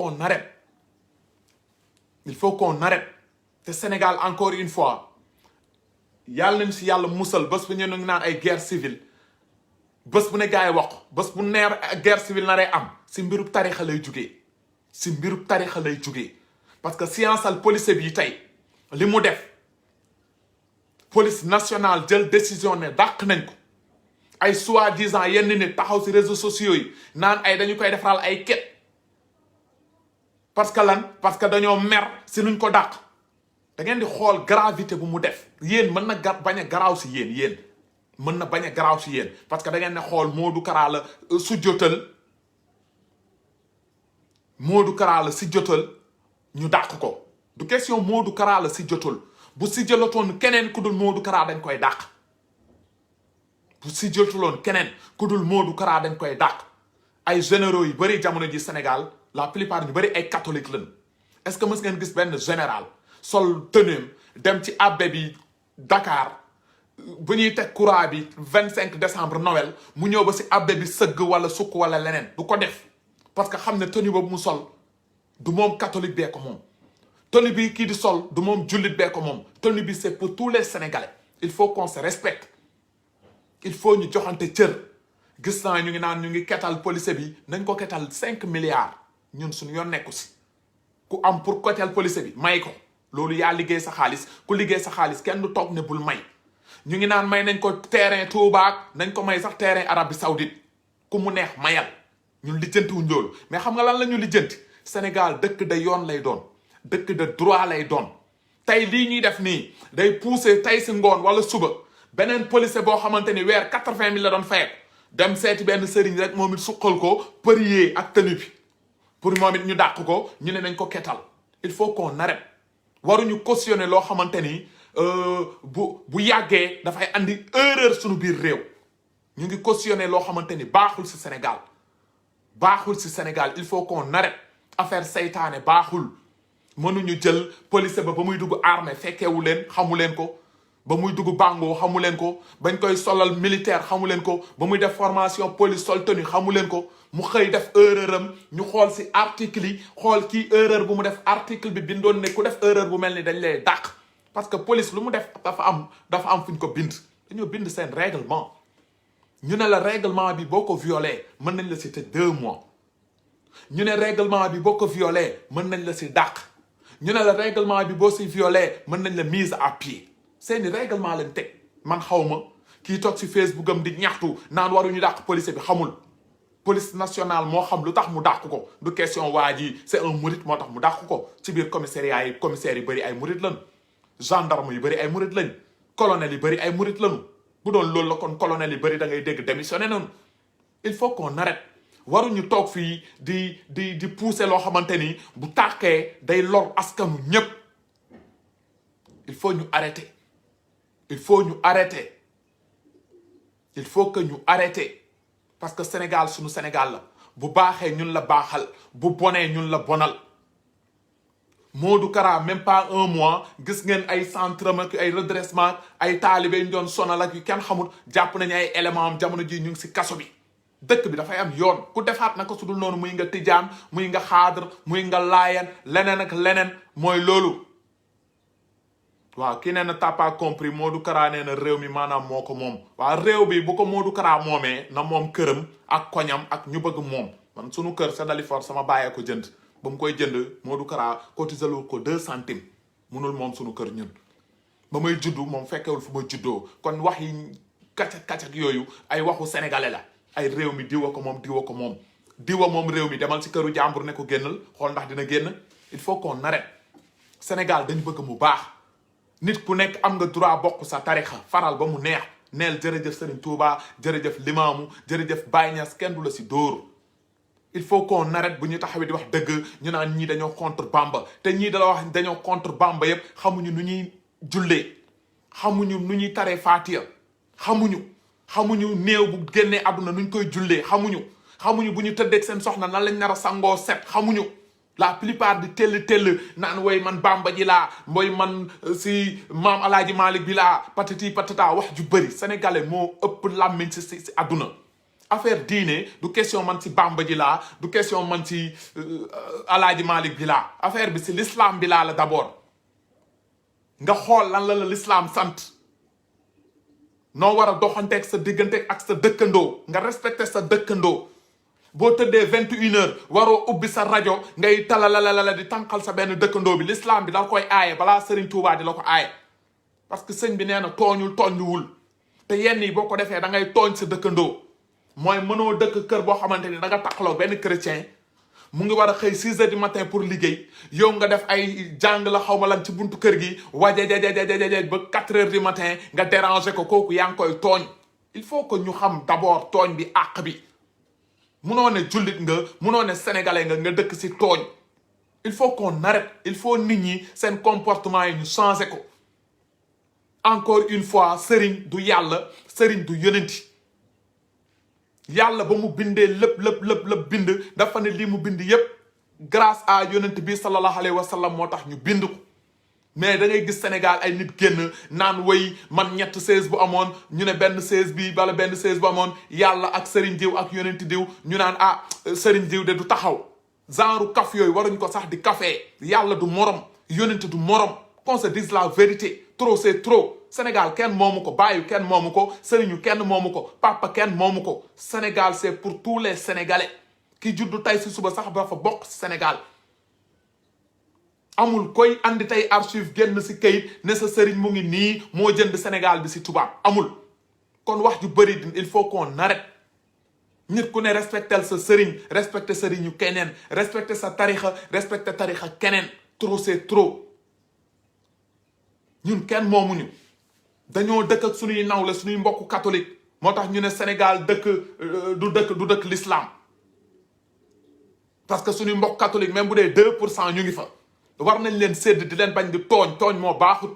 qu'on arrête te Sénégal encore une fois yàlla nañ si yàlla musal bés bu ñu naan ay guerre civile bés bu ne gars yi wax ko bés bu neer guerre civile naree am si mbirub tarixa lay jugee parce que scienceal police bi tey li mu def police nationale jël décision ne dàq nañ ko ay soi-disant yenn nit taxaw si réseaux sociaux yi naan ay dañu koy defaral ay ket parce que dañoo mer si nuñ ko dàq da ngeen di xool gravité bu mu def yéen mën na bañ a garaaw si yéen mën na bañ a garaaw si yéen parce que da ngeen ne xool Modou Kara la si jotal ñu dàq ko du question Modou Kara la si jotal bu si jëlatoon keneen ku dul Modou Kara dañ koy dàq bu si jotaloon keneen ku dul Modou Kara dañ koy dàq ay généraux yu bëri jamono ji Sénégal la plupart ñu bëri ay catholique lañ est-ce que mës ngeen gis benn général sol teneem dem ci abbé bi Dakar bu ñuy teg courant bi 25 décembre Noël mu ñëw ba si abbé bi sëgg wala sukk wala leneen du ko def parce que xam ne tenue boobu mu sol du moom catholique bee ko moom tenue bi kii di sol du moom jullit bee ko moom tenue bi c'est pour tous les Sénégalais il faut qu'on se respecte il faut ñu joxante cër gis naa ñu ngi naan ñu ngi ketal police bi nañ ko ketal 5 milliards ñun suñu yoon nekku si ku am pour ketal police bi may ko loolu yaa liggéey sa xaalis ku liggéey sa xaalis kenn du toog ne bul may ñu ngi naan may nañ ko terrain Touba nañ ko may sax terrain Arabie Saoudite ku mu neex mayal ñun lijjantiwuñ loolu mais xam nga lan la ñu lijjanti Sénégal dëkk de yoon lay doon dëkk de droit lay doon tey lii ñuy def nii day pousser tey si ngoon wala suba beneen policier boo xamante ni weer 80 000 la doon fayet dem seeti benn sëriñ rek moom it suqal ko prier ak tenue bi pour moom it ñu dàq ko ñu ne nañ ko kettal il faut qu'on arrête waruñu cautionner loo xamante ni bu yàggee dafay andi erreur suñu biir réew ñu ngi cautionner loo xamante ni baaxul si Sénégal baaxul si Sénégal il faut qu'on arrête affaire saytaane baaxul mënuñu jël policier ba muy dugg armée fekkeewu leen xamu leen ko ba muy dugg bango xamu leen ko bañ koy solal militaire xamu leen ko ba muy def formation police sol tenue xamu leen ko mu xëy def erreur am ñu xool si article yi xool kii erreur bu mu def article bi bindoon ne ku def erreur bu mel ni dañ lay dàq parce que police lu mu def dafa am fu ñu ko bind dañoo bind seen règlement ñu ne la règlement bi boo ko violé mën nañ la si tëj 2 mois ñu ne règlement bi boo ko violé mën nañ la si dàq ñu ne la règlement bi boo si violé mën nañ la mise à pied seeni règlement lañ teg man xaw ma kii toog si Facebook am di ñaxtu naan waruñu dàq police bi xamul police nationale moo xam lu tax mu dàq ko du question waa ji c'est un mouride moo tax mu dàq ko ci biir commissariat yi commissaires yi bëri ay mouride lañ gendarme yu bëri ay mouride lañ colonel yi bëri ay mouride lañu bu doon loolu la kon colonel yi bëri da ngay dégg démissionné noonu il faut qu'on arrête waruñu toog fii di pousser loo xamante ni bu tàqee day lor askanu ñépp il faut ñu arrêter il faut ñu arrêter il faut que ñu arrêter parce que Sénégal suñu Sénégal la bu baaxee ñun la baaxal bu bonee ñun la bonal Modou Kara même pas 1 mois gis ngeen ay centre ak ay redressement ay taalibe ñu doon sonal ak yu kenn xamul jàpp nañu ay élément am jamono ji ñu ngi si kaso bi dëkk bi dafay am yoon ku defaat naka su dul noonu muy nga tijaan muy nga xaadar muy nga laayan leneen ak leneen mooy loolu waaw kii nee na t'as pas compris Modou Kara nee na réew mi maanaam moo ko moom waaw réew bi bu ko Modou Kara moomee na moom këram ak koñam ak ñu bëgg moom man sunu kër sa Dalifort sama bàyyee ko jënd ba mu koy jënd Modou Kara cotiselul ko 2 centimes munul moom sunu kër ñun ba may juddu moom fekkewul fu ma juddoo kon wax yi kacak yooyu ay waxu sénégalais la ay réew mi diwa ko moom diwa ko moom diwa moom réew mi demal ci këru jàmbur ne ko génnal xool ndax dina génn il faut qu'on arrête Sénégal dañu bëgg mu baax nit ku nekk am nga droit bokk sa tarixa faral ba mu neex neel jërëjëf Serigne Touba jërëjëf Limaamu jërëjëf Baye Niass kenn du la si dóor il faut qu'on arrête bu ñu taxawee di wax dëgg ñu naan ñii dañoo contre Bamba te ñii da la wax dañoo contre Bamba yépp xamuñu nu ñuy jullee xamuñu nu ñuy taree Faatiya xamuñu néew bu génnee àdduna nuñ koy jullee xamuñu bu ñu tëddeeg seen soxna nan lañ nar a sangoo set xamuñu la plupart di tell naan woy man Bamba ji laa mooy man si maam Alaaji Malick bi laa patati patata wax ju bëri sénégalais moo ëpp làmmiñ si àdduna affaire diine du question man si Bamba ji laa du question man si Alaaji Malick bi laa affaire bi si l'islam bi laa la d'abord nga xool lan la l'islam sant noo war a doxanteeg sa diggante ak sa dëkkandoo nga respecté sa dëkkandoo boo tëddee 21h waroo ubbi sa rajo ngay talalalala di tànqal sa benn dëkkandoo bi l'islam bi da koy aaye balaa Serigne Touba di la ko aaye parce que sëñ bi nee na tooñuwul te yenn yi boo ko defee da ngay tooñ sa dëkkandoo mooy mënoo dëkk kër boo xamante ni da nga taqaloo benn chrétien mu ngi war a xëy 6h du matin pour liggéey yow nga def ay jàng la xaw ma lan ci buntu kër gi wajajajajajaj ba 4h du matin nga déranger ko kooku yaa ngi koy tooñ il faut que ñu xam d'abord tooñ bi àq bi munoo ne jullit nga munoo ne sénégalais nga dëkk si tooñ il faut qu'on arrête il faut nit ñi seen comportement yi ñu changer ko encore une fois sëriñ du yàlla sëriñ du yonenti yàlla ba mu bindee lépp bind dafa ne lii mu bind yépp grâce à yonent bi sallallahu alayhi wa sallam moo tax ñu bind ko mais da ngay gis Sénégal ay nit génn naan way man ñett 16 bu amoon ñu ne benn 16 bi bala benn 16 bu amoon yàlla ak sëriñ diw ak yonent diw ñu naan sëriñ diw de du taxaw genre kaf yooyu waruñ ko sax di kafee yàlla du morom yonent du morom qu'on se dise la vérité trop c'est trop Sénégal kenn moomu ko baayu kenn moomu ko sëriñu kenn moomu ko papa kenn moomu ko Sénégal c'est pour tous les Sénégalais ki juddu tay si suba sax ba fa bokk Sénégal amul koy andi tey archive génn si kayit ne sa sëriñ mu ngi nii moo jënd Sénégal bi si tubaab amul. kon wax ju bëri il faut qu'on arrête nit ku ne respectel sa sëriñ respecté sëriñu keneen respecté sa tarixa respecté tarixa keneen trop c'est trop. ñun kenn moomuñu dañoo dëkk ak suñuy nawle suñuy mbokku catholique moo tax ñu ne Sénégal du dëkk l'islam parce que suñuy mbokk catholique même bu dee 2% ñu ngi fa war nañ leen sédd di leen bañ di tooñ moo baaxut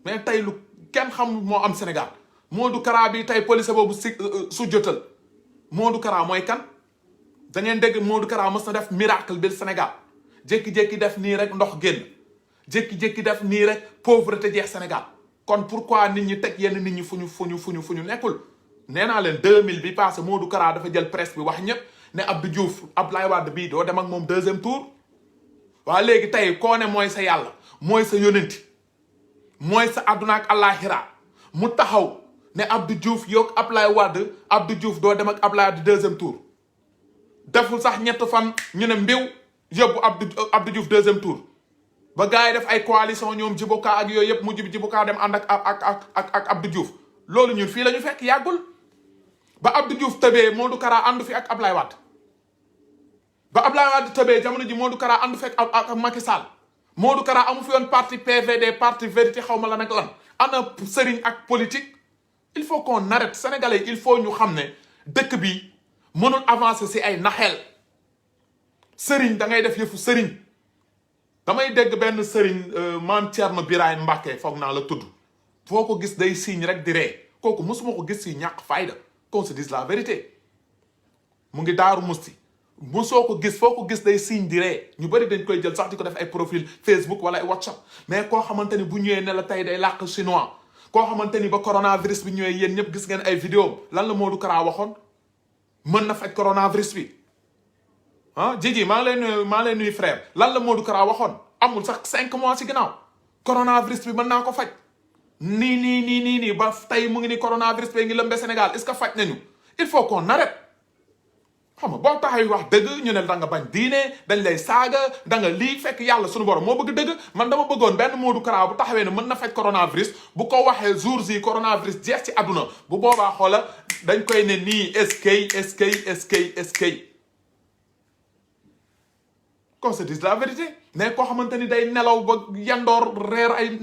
mais tey lu kenn xam moo am Sénégal Modou Kara bi tey police boobu su jotal Modou Kara mooy kan da ngeen dégg Modou Kara mës na def miracle bi Sénégal jékki-jékki def nii rek ndox génn jékki-jékki def nii rek pauvreté jeex Sénégal kon pourquoi nit ñi teg yenn nit ñi fu ñu nekkul nee naa leen 2000 bi passé Modou Kara dafa jël presse bi wax ñëpp ne Abdou Diouf Abdoulaye Wade bii doo dem ak moom 2e tour waa léegi tey koo ne mooy sa yàlla mooy sa yonenti mooy sa àdduna ak àllaaxira mu taxaw ne Abdou Diouf yow Abdoulaye Wade Abdou Diouf doo dem ak Abdoulaye Wade 2e tour deful sax ñett fan ñu ne mbiw yóbbu Abdou Diouf 2e tour ba gars yi def ay coalition ñoom Djiboka ak yooyu yëpp mujj bi Djiboka dem ànd ak Abdou Diouf loolu ñun fii la ñu fekk yàggul ba Abdou Diouf tëbee Modou Kara àndu fi ak Ablaye Wade ba Ablaye Wade tëbee jamono ji Modou Kara àndu fekk ak Macky Sall Modou Kara amu fi woon parti PVD parti vérité xaw ma lan ak lan ana sëriñ ak politique il faut qu'on arrête sénégalais il faut ñu xam ne dëkk bi mënul avancer si ay naxeel sëriñ da ngay def yëfu sëriñ damay dégg benn sëriñ maam Thierno Birahim Mbacké foog naa la tudd foo ko gis day signe rek di ree kooku mosuma ko gis si ñàkk fayda qu'on se dise la vérité mu ngi Daaru Musti mosoo ko gis foo ko gis day signe di ree ñu bëri dañ koy jël sax di ko def ay profil Facebook wala ay WhatsApp mais koo xamante ni bu ñëwee ne la tey day làkk chinois koo xamante ni ba coronavirus bi ñëwee yéen ñëpp gis ngeen ay vidéo lan la Modou Kara waxoon mën na faj coronavirus bi ah Jiji maa ngi lay nuyu frère lan la Modou Kara waxoon amul sax 5 mois ci ginnaaw coronavirus bi mën naa ko faj nii ba tey mu ngi ni coronavirus bi ngi lëmbe Sénégal est-ce que faj nañu il faut qu'on arrête xam nga boo taxaw wax dëgg ñu ne da nga bañ diine dañ lay saaga da nga lii fekk yàlla suñu borom moo bëgg dëgg man dama bëggoon benn Modou Kara bu taxawee ne mën na faj coronavirus bu ko waxee jours yi coronavirus jeex ci àdduna bu boobaa xoola dañ koy ne nii est-ce qu'on se dise la vérité mais koo xamante ni day nelaw ba yandoor reer ay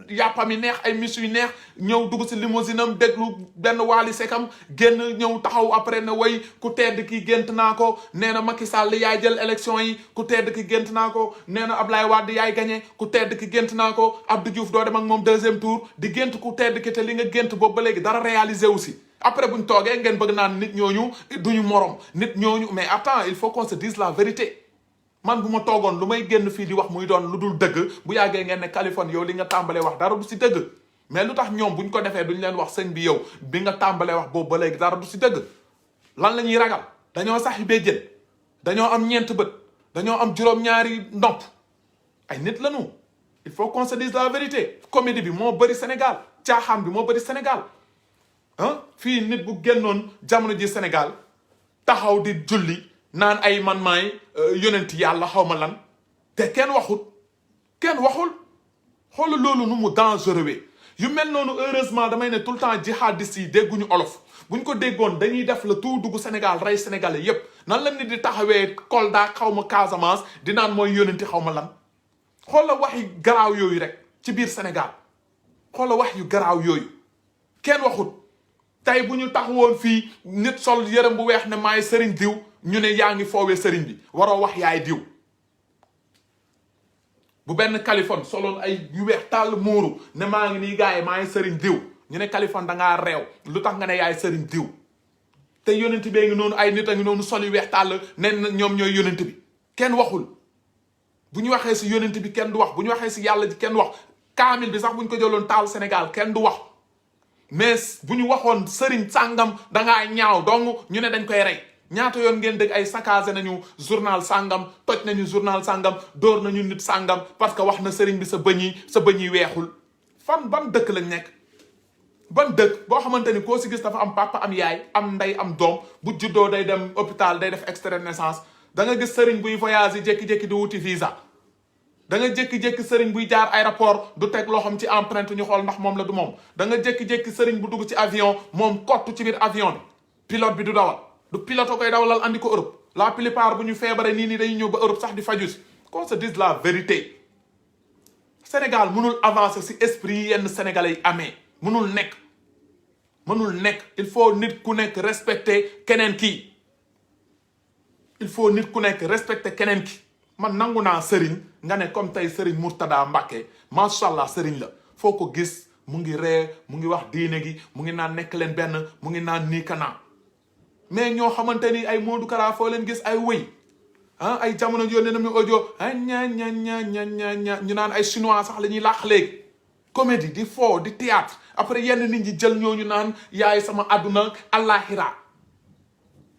yàppam yi neex ay mis yu neex ñëw dugg si limousine am déglu benn waali sekam génn ñëw taxaw après ne way ku tedd ki gént naa ko nee na Macky Sall yaay jël élection yi ku tedd ki gént naa ko nee na Ablaye Wade yaay gagné ku tedd ki gént naa ko Abdou Diouf doo dem ak moom 2e tour di gént ku tedd ki te li nga gént boobu ba léegi dara réalisé aussi après buñ toogee ngeen bëgg naan nit ñooñu duñu morom nit ñooñu mais attends il faut qu'on se dise la vérité man bu ma toogoon lu may génn fii di wax muy doon lu dul dëgg bu yàggee ngeen ne Californie yow li nga tàmbalee wax dara du si dëgg mais lu tax ñoom buñ ko defee duñ leen wax sëñ bi yow bi nga tàmbalee wax boobu ba léegi dara du si dëgg lan la ñuy ragal dañoo sax béjjën dañoo am 4 bët dañoo am juróom-ñaari nopp ay nit lañu il faut qu'on se dise la vérité comédie bi moo bëri Sénégal caaxaan bi moo bëri Sénégal ah fii nit bu génnoon jamono ji Sénégal taxaw di julli naan ay man maay yonent yàlla xaw ma lan te kenn waxul xoolal loolu nu mu dangereux yu mel noonu heureusement damay ne tout le temps jihadistes yi dégguñu olof buñ ko déggoon dañuy def la tout dugg Sénégal rey sénégalais yépp nan la nit di taxawee Kolda xaw ma Casamance di naan mooy yonenti xaw ma lan xoolal wax yu garaaw yooyu rek ci biir Sénégal xoolal wax yu garaaw yooyu kenn waxut tey bu ñu taxawoon fii nit sol yërëm bu weex ne maay sëriñ diw ñu ne yaa ngi foowee sëriñ bi waroo wax yaay diw bu benn Californie soloon ay yu weex tàll muuru ne maa ngi nii gars yi maay sëriñ diw ñu ne Californie da ngaa réew lu tax nga ne yaay sëriñ diw te yonent bee ngi noonu ay nit a ngi noonu sol yu weex tàll ne ñoom ñooy yonent bi kenn waxul bu ñu waxee si yonent bi kenn du wax bu ñu waxee si yàlla ji kenn du wax kaamil bi sax bu ñu ko jëloon taal Sénégal kenn du wax mais bu ñu waxoon sëriñ sàngam dangaa ñaaw dong ñu ne dañ koy rey ñaata yoon ngeen dégg ay saccagé nañu journal sàngam toj nañu journal sàngam dóor nañu nit sàngam parce que wax na sëriñ bi sa bëñ yi weexul ban dëkk lañ nekk ban dëkk boo xamante ni koo si gis dafa am papa am yaay am ndey am doom bu juddoo day dem hôpital day def extrait de naissance da nga gis sëriñ buy voyage yi jékki-jékki di wuti visa da nga jékki-jékki sëriñ buy jaar aéroport du teg loxoom ci empreinte ñu xool ndax moom la du moom da nga jékki-jékki sëriñ bu dugg ci avion moom kottu ci biir avion bi pilote bi du dawal du pilote koy dawalal andi ko Europe la plupart bu ñu feebaree nii dañuy ñëw ba Europe sax di faju si qu'on se dise la vérité Sénégal mënul avancer si esprit yi yenn sénégalais yi amee mënul nekk il faut nit ku nekk respecter keneen kii il faut nit ku nekk respecter keneen ki man nangu naa sëriñ nga ne comme tey sëriñ Mourtada Mbacke macha allah sëriñ la foo ko gis mu ngi ree mu ngi wax diine gi mu ngi naan nekk leen benn mu ngi naan nii kanaa mais ñoo xamante ni ay Modou Kara foo leen gis ay wëy ay jamono yónnee na mu audio ñu naan ay chinois sax la ñuy làq léegi comédie di foo di théâtre après yenn nit ñi jël ñooñu naan yaay sama àdduna àllaaxira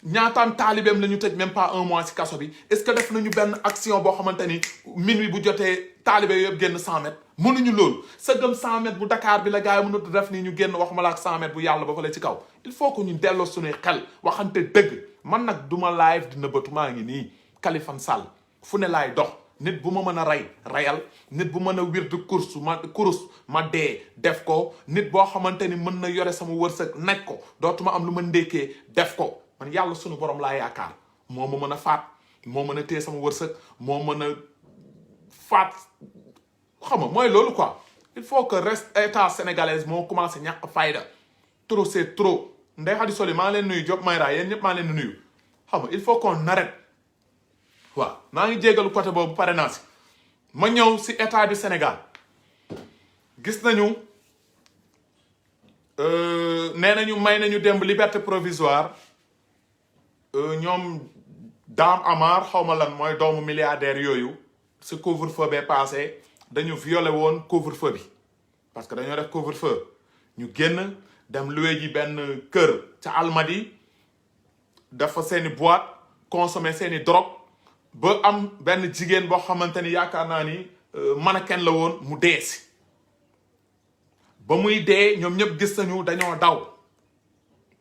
ñaataan taalibeem la ñu tëj même pas 1 mois ci kaso bi est-ce que def nañu benn action boo xamante ni minuit bu jotee taalibe yëpp génn 100 mètres mënuñu loolu sa gëm 100 mètres bu Dakar bi la gars yi mënut def nii ñu génn waxuma la ak 100 mètres bu yàlla ba fa la ci kaw il faut que ñu delloo suñuy xel waxante dëgg man nag duma live di nëbbatu maa ngi nii Kaliphone Sall fu ne laay dox nit bu ma mën a rayal nit bu mën a wirdu kurus ma dee def ko nit boo xamante ni mën na yore sama wërsëg nekk ko dootuma am lu ma ndékkee def ko man yàlla sunu borom laa yaakaar moo ma mën a faat moo mën a téye sama wërsëg moo mën a faat xam nga mooy loolu quoi il faut que reste état sénégalaise moo commencé ñàkk fayda trop c'est trop Ndeye Khady Soli maa ngi leen nuyu Diop Mayra yéen ñëpp maa ngi leen di nuyu xam nga il faut qu'on arrête waaw maa ngi jégalu côté boobu pare naa si ma ñëw si état du Sénégal gis nañu nee nañu may nañu démb liberté provisoire ñoom Dame Amar xaw ma lan mooy doomu milliardaire yooyu si couvre-feu bee passé dañu violé woon couvre-feu bi parce que dañoo def couvre-feu ñu génn dem loué ji benn kër ca Almadi dafa seeni boîte consommé seeni drogue ba am benn jigéen boo xamante ni yaakaar naa ni mannequin la woon mu dee si ba muy dee ñoom ñëpp gis nañu dañoo daw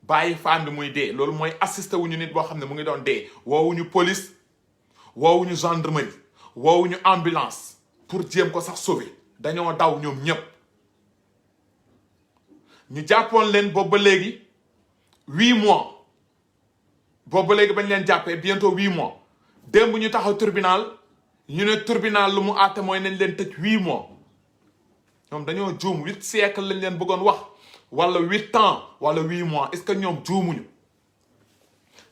bàyyi femme bi muy dee loolu mooy assisté wuñu nit boo xam ne mu ngi doon dee woowuñu police woowuñu gendarmerie woowuñu ambulance pour jéem ko sax sauver dañoo daw ñoom ñëpp ñu jàppoon leen boobu ba léegi 8 mois boobu ba léegi bañ leen jàppee bientôt 8 mois démb ñu taxaw tribunal ñu ne tribunal lu mu àtte mooy nañ leen tëj 8 mois ñoom dañoo juum 8 siècles lañ leen bëggoon wax wala 8 ans wala 8 mois est-ce que ñoom juumuñu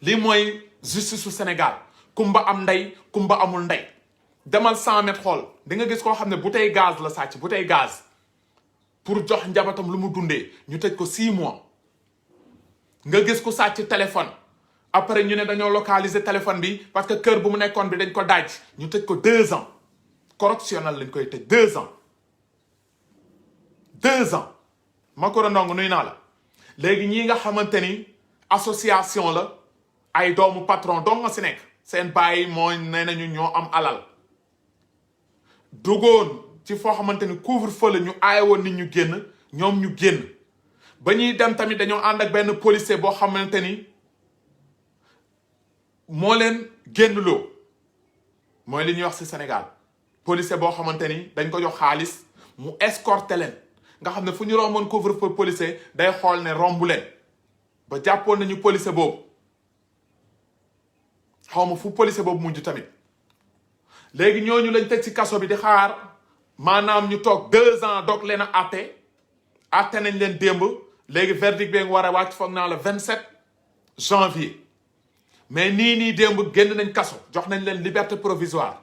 lii mooy justice su Sénégal kumba am ndey kumba amul ndey demal 100 mètres xool di nga gis koo xam ne bouteille gaz la sàcc bouteille gaz pour jox njabatam lu mu dundee ñu tëj ko 6 mois nga gis ku sàcc téléphone après ñu ne dañoo localiser téléphone bi parce que kër bu mu nekkoon bi dañ ko daaj ñu tëj ko 2 ans correctionnel lañ koy tëj 2 ans 2 ans Makoro Ndong nuy naa la léegi ñii nga xamante ni association la ay doomu patron dong nga si nekk seen bàyyi mooy nee nañu ñoo am alal dugoon ci foo xamante ni couvre-feu la ñu aaye woon nit ñu génn ñoom ñu génn ba ñuy dem tamit dañoo ànd ak benn policier boo xamante ni moo leen génn loo mooy li ñuy wax ci Sénégal policier boo xamante ni dañ ko jox xaalis mu escorter leen nga xam ne fu ñu romboon couvre-feu policier day xool ne rombu leen ba jàppoon nañu policier boobu xaw ma fu policier boobu mujj tamit léegi ñooñu lañ tëj ci kaso bi di xaar maanaam ñu toog 2 ans doog leen a àtte nañ leen démb léegi verdict bi nga war a wàcc foog naa le 27 janvier mais nii démb génn nañ kaso jox nañ leen liberté provisoire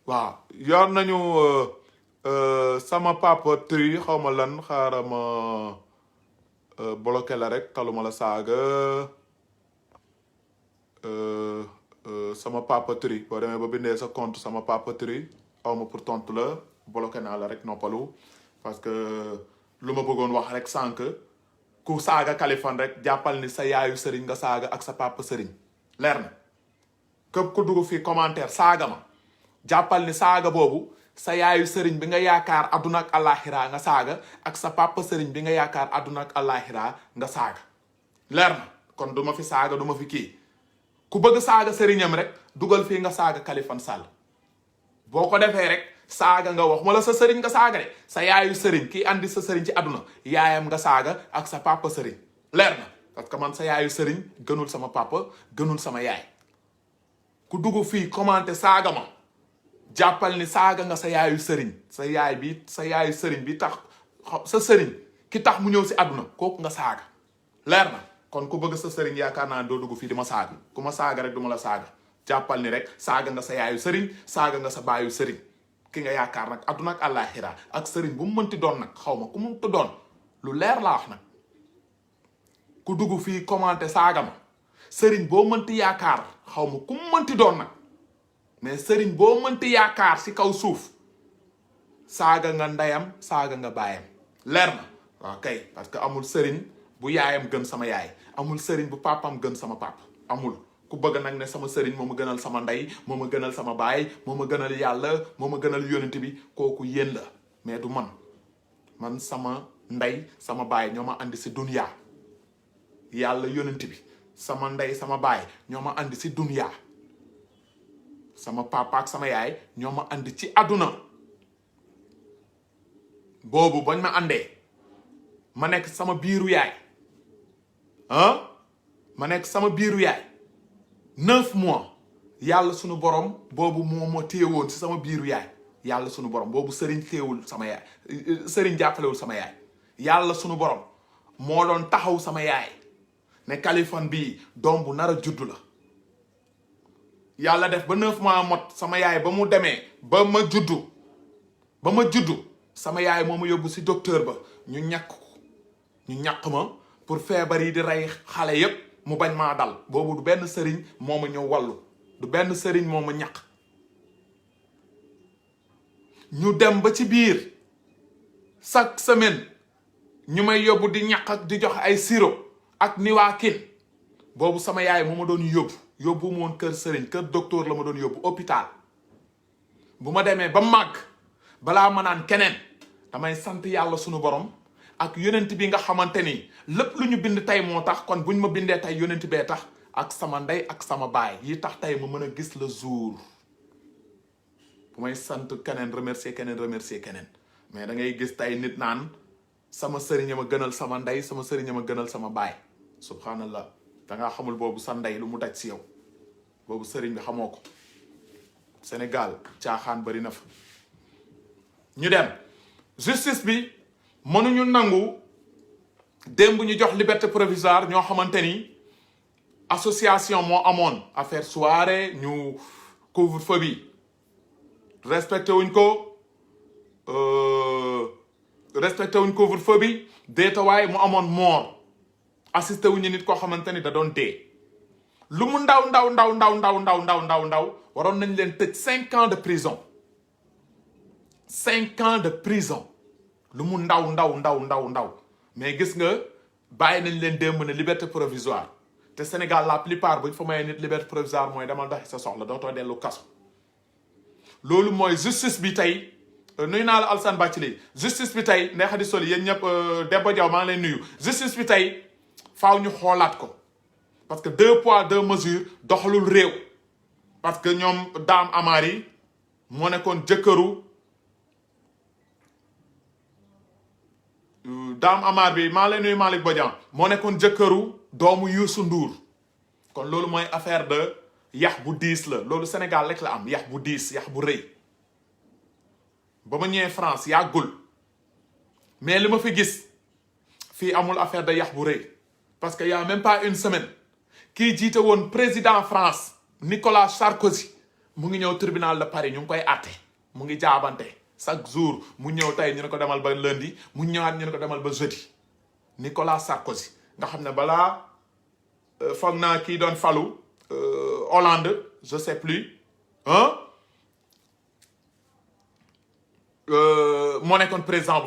waaw yor nañu sama papa tri xaw ma lan xaaral ma bloqué la rek taluma la saaga sama papa tri boo demee ba bindee sa compte sama papa tri xaw ma pour tontu la bloqué naa la rek noppalu parce que lu ma bëggoon wax rek sànq ku saaga Kaliphone rek jàppal ni sa yaayu sëriñ nga saaga ak sa papa sëriñ leer na képp ku dugg fii commentaire saaga ma jàppal ni saaga boobu sa yaayu sëriñ bi nga yaakaar àdduna ak àllaaxira nga saaga ak sa papa sëriñ bi nga yaakaar àdduna ak àllaaxira nga saaga leer na kon du ma fi saaga du ma fi kii ku bëgg saaga sëriñam rek dugal fii nga saaga Kaliphone Sall boo ko defee rek saaga nga wax wala sa sëriñ nga saaga de sa yaayu sëriñ kii andi sa sëriñ ci àdduna yaayam nga saaga ak sa papa sëriñ leer na parce que man sa yaayu sëriñ gënul sama papa gënul sama yaay ku dugg fii commenté saaga ma jàppal ni saaga nga sa yaayu sëriñ sa yaayu sëriñ bi tax sa sëriñ ki tax mu ñëw si àdduna kooku nga saaga leer na kon ku bëgg sa sëriñ yaakaar naa doo dugg fii di ma saaga ku ma saaga rek du ma la saaga jàppal ni rek saaga nga sa yaayu sëriñ saaga nga sa baayu sëriñ ki nga yaakaar nag àdduna ak àllaaxira ak sëriñ bu mu mënti doon nag xaw ma ku mu mënti doon lu leer laa wax nag ku dugg fii commenté saaga ma sëriñ boo mënti yaakaar xaw ma ku mu mënti doon nag mais sëriñ boo mënti yaakaar si kaw suuf saaga nga ndeyam saaga nga baayam leer na waaw kay parce que amul sëriñ bu yaayam gën sama yaay amul sëriñ bu papam gën sama papa amul ku bëgg nag ne sama sëriñ moo ma gënal sama ndey moo ma gënal sama baay moo ma gënal yàlla moo ma gënal yonent bi kooku yéen la mais du man sama ndey sama baay ñoo ma andi si dunya yàlla yonent bi sama ndey sama baay ñoo ma andi si dunya sama papa ak sama yaay ñoo ma andi ci àdduna boobu bañ ma andee ma nekk sama biiru yaay ma nekk sama biiru yaay 9 mois yàlla sunu borom boobu moo téewoon si sama biiru yaay yàlla sunu borom boobu sëriñ téewul sama yaay sëriñ jàppalewul sama yaay yàlla sunu borom moo doon taxaw sama yaay ne Kaliphone bii doom bu nar a juddu la yàlla def ba 9 mois mot sama yaay ba mu demee ba ma juddu sama yaay moo ma yóbbu si docteur ba ñu ñàkk ma pour feebar yi di rey xale yépp mu bañ maa dal boobu du benn sëriñ moo ma ñëw wallu du benn sëriñ moo ma ñàkk ñu dem ba ci biir chaque semaine ñu may yóbbu di ñàkk ak di jox ay sirop ak niwaakin boobu sama yaay moo ma doon yóbbu mu woon kër sëriñ kër docteur la ma doon yóbbu hôpital bu ma demee ba màgg balaa ma naan keneen damay sant yàlla sunu borom ak yonent bi nga xamante ni lépp lu ñu bind tey moo tax kon buñ ma bindee tey yonent bee tax ak sama ndey ak sama baay yi tax tey ma mën a gis le jour bu may sant keneen remercier keneen mais da ngay gis tey nit naan sama sëriñ ma gënal sama ndey sama sëriñ ma gënal sama baay subhanallah da ngaa xamul boobu sa ndey lu mu daj si yow boobu sëriñ bi xamoo ko Sénégal caaxaan bari na fa ñu dem justice bi mënuñu nangu démb ñu jox liberté provisoire ñoo xamante ni association moo amoon affaire soirée ñu couvre-feu bi respecté wuñ couvre-feu bi déetawaay mu amoon mort assisté wuñu nit koo xamante ni da doon dee lu mu ndaw waroon nañ leen tëj 5 ans de prison 5 ans de prison lu mu ndaw mais gis nga bàyyi nañ leen démb ne liberté provisoire te Sénégal la plupart buñ fa mayee nit liberté provisoire mooy demal doxi sa soxla dootoo dellu kaso loolu mooy justice bi tey nuyu naa la Alassane Bathily justice bi tey Ndeye Khady Soli yéen ñëpp Demba Diaw maa ngi leen nuyu justice bi tey faaw ñu xoolaat ko parce que 2 poids 2 mesures doxalul réew parce que ñoom Dame Amary moo nekkoon jëkkëru Dame Amar bi maa leen nuyu Malick Bodian moo nekkoon jëkkëru doomu Youssou Ndour kon loolu mooy affaire de yax bu diis la loolu Sénégal rek la am yax bu diis yax bu rëy ba ma ñëwee France yàggul mais li ma fi gis fii amul affaire de yax bu rëy parce que y a même pas une semaine kii jiite woon président France Nicolas Sarkozy mu ngi ñëw tribunal de Paris ñu ngi koy àtte mu ngi jaabante chaque jour mu ñëw tey ñu ne ko demal ba lundi mu ñëwaat ñu ne ko demal ba jeudi Nicolas Sarkozy nga xam ne balaa foog naa kii doon falu Hollande je sais plus moo nekkoon président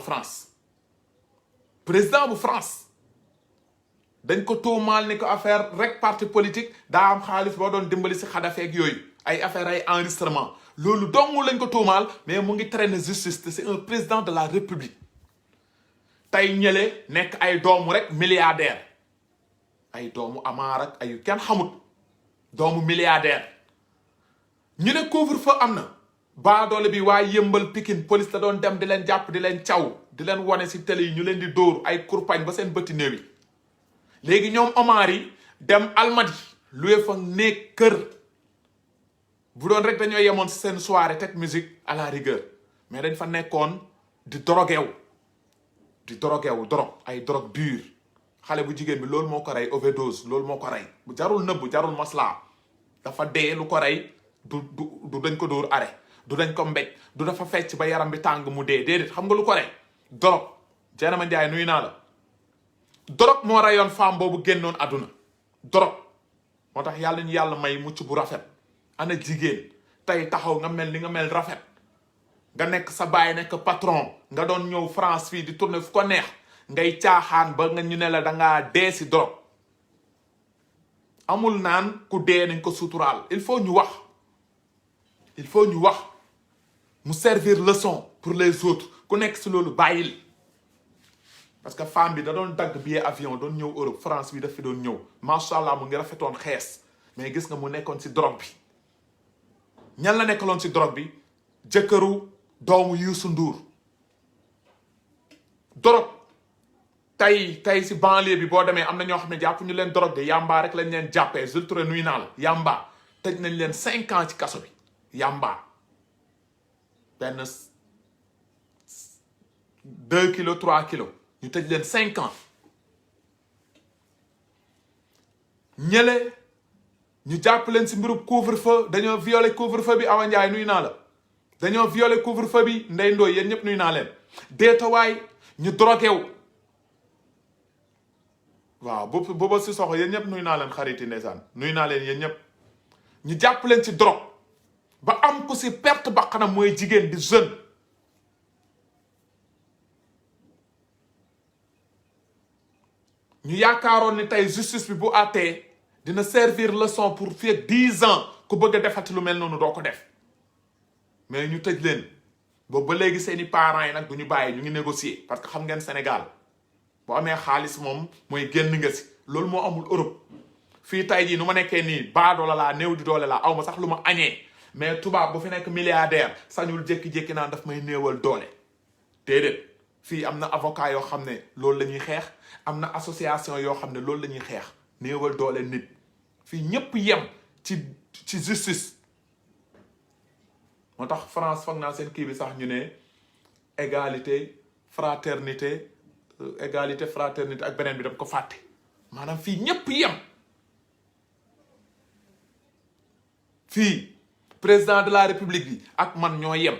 bu France dañ ko tuumaal ni ko affaire rek parti politique daa am xaalis boo doon dimbali si Kadhafi ak yooyu ay affaire ay enregistrement loolu dong lañ ko tuumaal mais mu ngi traîner justice te c'est un président de la république tey ñële nekk ay doomu rek milliardaire ay doomu amaar ak ay kenn xamut doomu milliardaire ñu ne couvre-feu am na baadoole bi waa yëmbal Pikine police la doon dem di leen jàpp di leen caw di leen wane si télé yi ñu leen di dóor ay kurpañ ba seen bëti néew yi léegi ñoom Omar yi dem Almadi luye fa néeg kër bu doon rek dañoo yemoon si seen soirée teg musique à la rigueur mais dañ fa nekkoon di drogué drogue ay drogue dure xale bu jigéen bi loolu moo ko rey overdose loolu moo ko rey bu jarul nëbbu jarul maslaa dafa dee lu ko rey du dañ ko dóor arrêt du dañ ko mbéj du dafa fecc ba yaram bi tàng mu dee déedéet xam nga lu ko rey drogue Jeynaba Ndiaye nuyu naa la drogue moo reyoon femme boobu génnoon àdduna drogue moo tax yàlla ñu yàlla may mucc bu rafet ana jigéen tey taxaw nga mel ni nga mel rafet nga nekk sa baay nekk patron nga doon ñëw France fii di tourner fu ko neex ngay caaxaan ba nga ñu ne la dangaa dee si drogue amul naan ku dee nañ ko suturaal il faut ñu wax mu servir leçon pour les autres ku nekk si loolu bàyyil parce que femme bi da doon dagg billet avion doon ñëw Europe France bi daf fi doon ñëw macha allah mu ngi rafetoon xees mais gis nga mu nekkoon si drogue bi ñan la nekkaloon si drogue bi jëkkëru doomu Youssou Ndour drogue tey si banlieue bi boo demee am na ñoo xam ne jàpp ñu leen drogue de yamba rek lañ leen jàppee Jules Touré nuy naa la yamba tëj nañ leen 5 ans ci kaso bi yamba benn 2 kilos 3 kilos ñu tëj leen 5 ans ñële ñu jàpp leen si mbirub couvre-feu dañoo violé couvre-feu bi Awa Ndiaye nuy naa la dañoo violé couvre-feu bi Ndey Ndooy yéen ñëpp nuy naa leen deetawaay ñu drogué wu waaw booba si soxo yéen ñëpp nuy naa leen xariti ndeysaan nuy naa leen yéen ñëpp ñu jàpp leen ci drogue ba am ko si perte bakkanam mooy jigéen di jeune ñu yaakaaroon ni tey justice bi bu àttee dina servir leçon pour fii ak 10 ans ku bëgg a defati lu mel noonu doo ko def mais ñu tëj leen boobu ba léegi seeni parents yi nag du ñu bàyyi ñu ngi négocier parce que xam ngeen Sénégal boo amee xaalis moom mooy génn nga si loolu moo amul Europe fii tey jii nu ma nekkee nii baadoola laa néew di doole laa aw ma sax lu ma añee mais tubaab bu fi nekk milliardaire sañul jékki-jékki naan daf may néewal doole déedéet fii am na avocat yoo xam ne loolu la ñuy xeex am na association yoo xam ne loolu la ñuy xeex néewal doole nit fii ñëpp yem ci justice moo tax France foog naa seen kii bi sax ñu ne égalité fraternité ak beneen bi daf ko fàtte maanaam fii ñëpp yem fii président de la république bi ak man ñoo yem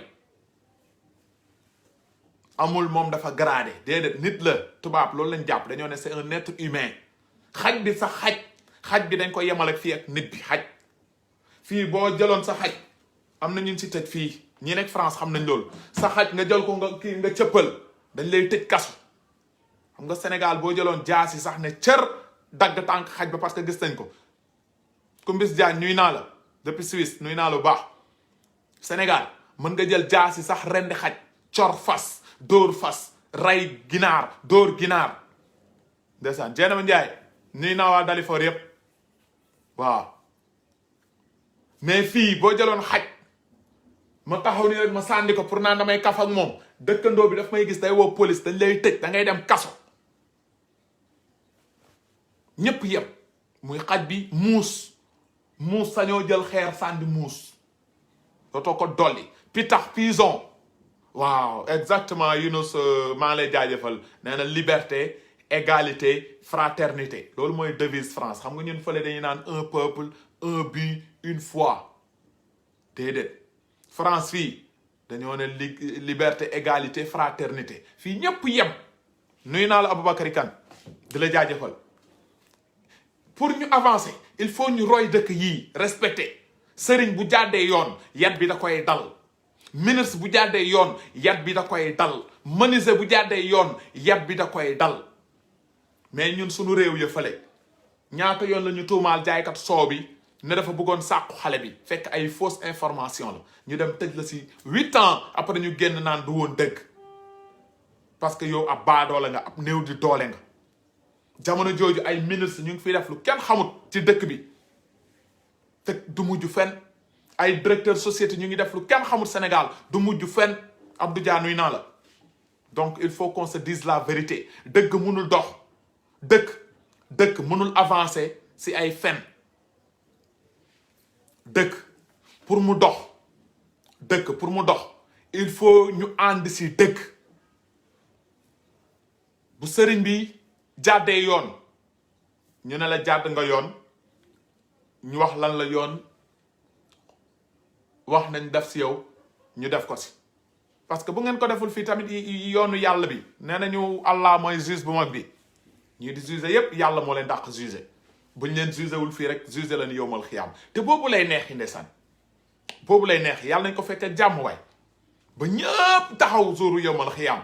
amul moom dafa gradé déedéet nit la tubaab loolu lañ jàpp dañoo ne c'est un être humain xaj bi sax xaj bi dañ ko yemal ak fii ak nit bi xaj fii boo jëloon sa xaj am na ñun si tëj fii ñi nekk France xam nañ loolu sa xaj nga jël ko nga cëppal dañ lay tëj kasu xam nga Sénégal boo jëloon jaasi sax ne cër dagg tànk xaj ba parce que gis nañ ko Kumbis Diagne nuy naa la depuis Suisse nuy naa la bu baax Sénégal mën nga jël jaasi sax rendi xaj cor fas dóor fas rey ginaar dóor ginaar ndeysaan Jeynaba Ndiaye nuy naa waa Dalifor yépp waaw mais fii boo jëloon xaj ma taxaw ni rek ma sànni ko pour naan damay kaf ak moom dëkkandoo bi daf may gis day woo police dañ lay tëj da ngay dem kaso ñépp yem muy xaj bi muus sañoo jël xeer sànni muus dootoo ko dolli pitax pison waaw exactement Younous maa lay jaajëfal nee na liberté égalité fraternité loolu mooy devise France xam nga ñun fële dañuy naan un peuple un but une foi déedéet France fii dañoo ne liberté égalité fraternité fii ñëpp yem nuyu naa la Aboubacry Kane di la jaajëfal pour ñu avancer il faut ñu roy dëkk yii respecter sëriñ bu jàddee yoon yat bi da koy dal ministre bu jàddee yoon yat bi da koy dal menuisier bu jàddee yoon yat bi da koy dal mais ñun suñu réew ya fële ñaata yoon la ñu tuumaal jaaykat soow bi ne dafa bëggoon sàqu xale bi fekk ay fausse information la ñu dem tëj la si 8 ans après ñu génn naan du woon dëgg parce que yow ab baadoole nga ab néew di doole nga jamono jooju ay ministre ñu ngi fiy def lu kenn xamut ci dëkk bi te du mujj fenn ay directeur société ñu ngi def lu kenn xamul Sénégal du mujj fenn Abdou Dia nuy naa la donc il faut qu'on se dise la vérité dëgg mënul dox dëkk mënul avancer si ay fen dëkk pour mu dox il faut ñu ànd si dëgg bu sëriñ bi jàddee yoon ñu ne la jàdd nga yoon ñu wax lan la yoon wax nañ def si yow ñu def ko si parce que bu ngeen ko deful fii tamit yoonu yàlla bi nee nañu Allah mooy juge bu mag bi ñii di juge yépp yàlla moo leen dàq juge buñ leen juge wul fii rek juge la ni yowmal xiyaam te boobu lay neex yi ndeysaan boobu lay neex yàlla nañ ko fekkee jàmm waay ba ñëpp taxaw jouru yowmal xiyaam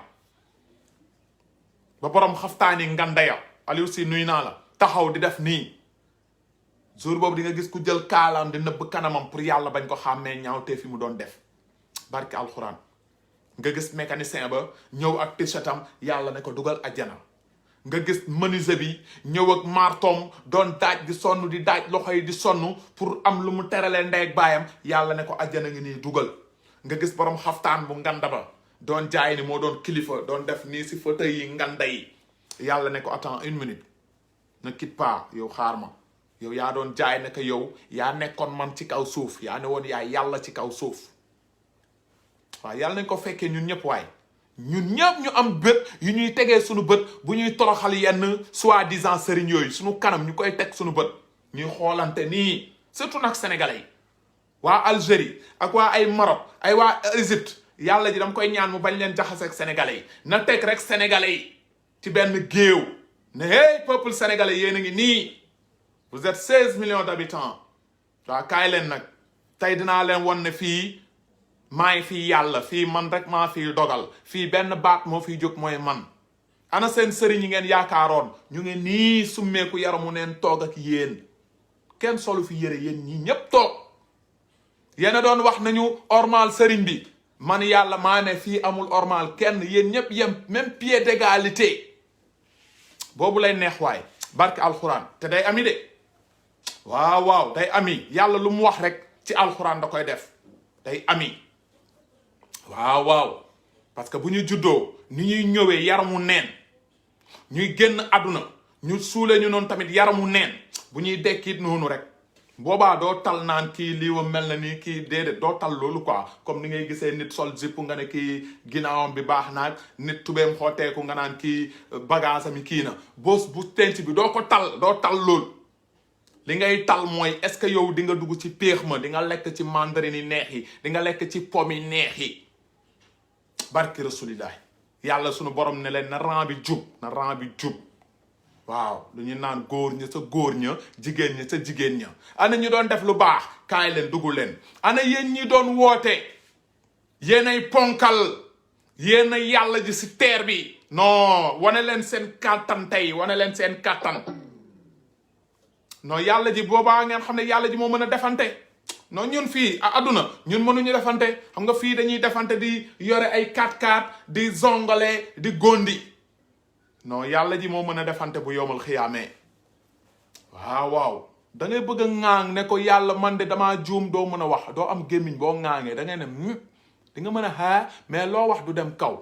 ba borom xaftaani ngandaya Aliou si nuy naa la taxaw di def nii jour boobu di nga gis ku jël kaalaam di nëbb kanamam pour yàlla bañ ko xàmmee ñaaw te fi mu doon def barki alxuraan nga gis mécanicien ba ñëw ak t-shirtam yàlla ne ko dugal ajjana nga gis menuisier bi ñëw ak martom doon daaj di sonn di daaj loxo yi di sonn pour am lu mu teralee ndey ak baayam yàlla ne ko ajjana ngi nii dugal nga gis borom xaftaan bu nganda ba doon jaay ni moo doon kilifa doon def nii si fauteuil yi nganda yi yàlla ne ko attends une minute ne quitte pas yow xaar ma yow yaa doon jaay ne ko yow yaa nekkoon man ci kaw suuf yaa ne woon yaa yàlla ci kaw suuf waaw yàlla nañ ko fekkee ñun ñëpp waaye ñun ñëpp ñu am bët yu ñuy tegee suñu bët bu ñuy toroxal yenn soi-disant sëriñ yooyu suñu kanam ñu koy teg suñu bët ñuy xoolante nii surtout nag sénégalais yi waa Algérie ak waa ay Maroc ay waa Égypte yàlla ji dama koy ñaan mu bañ leen jaxase ak sénégalais yi na teg rek sénégalais yi ci benn géew ne hey peuple sénégalais yéen a ngi nii vous êtes 16 millions d'habitants waaw kaay leen nag tey dinaa leen won ne fii maa ngi fii yàlla fii man rek maa fii dogal fii benn baat moo fiy jóg mooy man ana seen sëriñ yi ngeen yaakaaroon ñu ngi nii summeeku yaramu neen toog ak yéen kenn solu fi yére yéen ñii ñépp toog yéen a doon wax nañu ormal sëriñ bi man yàlla maa ne fii amul ormal kenn yéen ñépp yem même pied d'égalité boobu lay neex waay barke alxuraan te day ami de waaw day ami yàlla lu mu wax rek ci alxuraan da koy def day ami waaw parce que bu ñu juddoo ni ñuy ñëwee yaramu neen ñuy génn àdduna ñu suulee ñu noonu tamit yaramu neen bu ñuy dekkit noonu rek boobaa doo tal naan kii lii wa mel na nii kii déedéet doo tal loolu quoi comme ni ngay gisee nit sol zipp nga ne kii ginnaawam bi baax naag nit tubeem xooteeku nga naan kii bagaasami kii na boos bu tenc bi doo tal loolu li ngay tal mooy est-ce que yow di nga dugg ci péex ma di nga lekk ci mandarine yi neex yi di nga lekk ci pomme yi neex yi barki rasulillahi yàlla sunu borom ne leen na ran bi jub waaw lu ñu naan góor ña sa góor ña jigéen ña sa jigéen ña ana ñu doon def lu baax kaay leen dugg leen ana yéen ñi doon woote yéenay ponkal yéen a yàlla ji si teer bi non wane leen seen kàttan tey wane leen seen kàttan non yàlla ji boobaa ngeen xam ne yàlla ji moo mën a defante non ñun fii àdduna ñun mënuñu defante xam nga fii dañuy defante di yore ay 4x4 di zongale di gondi non yàlla ji moo mën a defante bu yomal xiyaamee waaw da ngay bëgg a ŋaang ne ko yàlla man de damaa juum doo mën a wax doo am gémmiñ boo ŋaangee da ngay ne di nga mën a xaa mais loo wax du dem kaw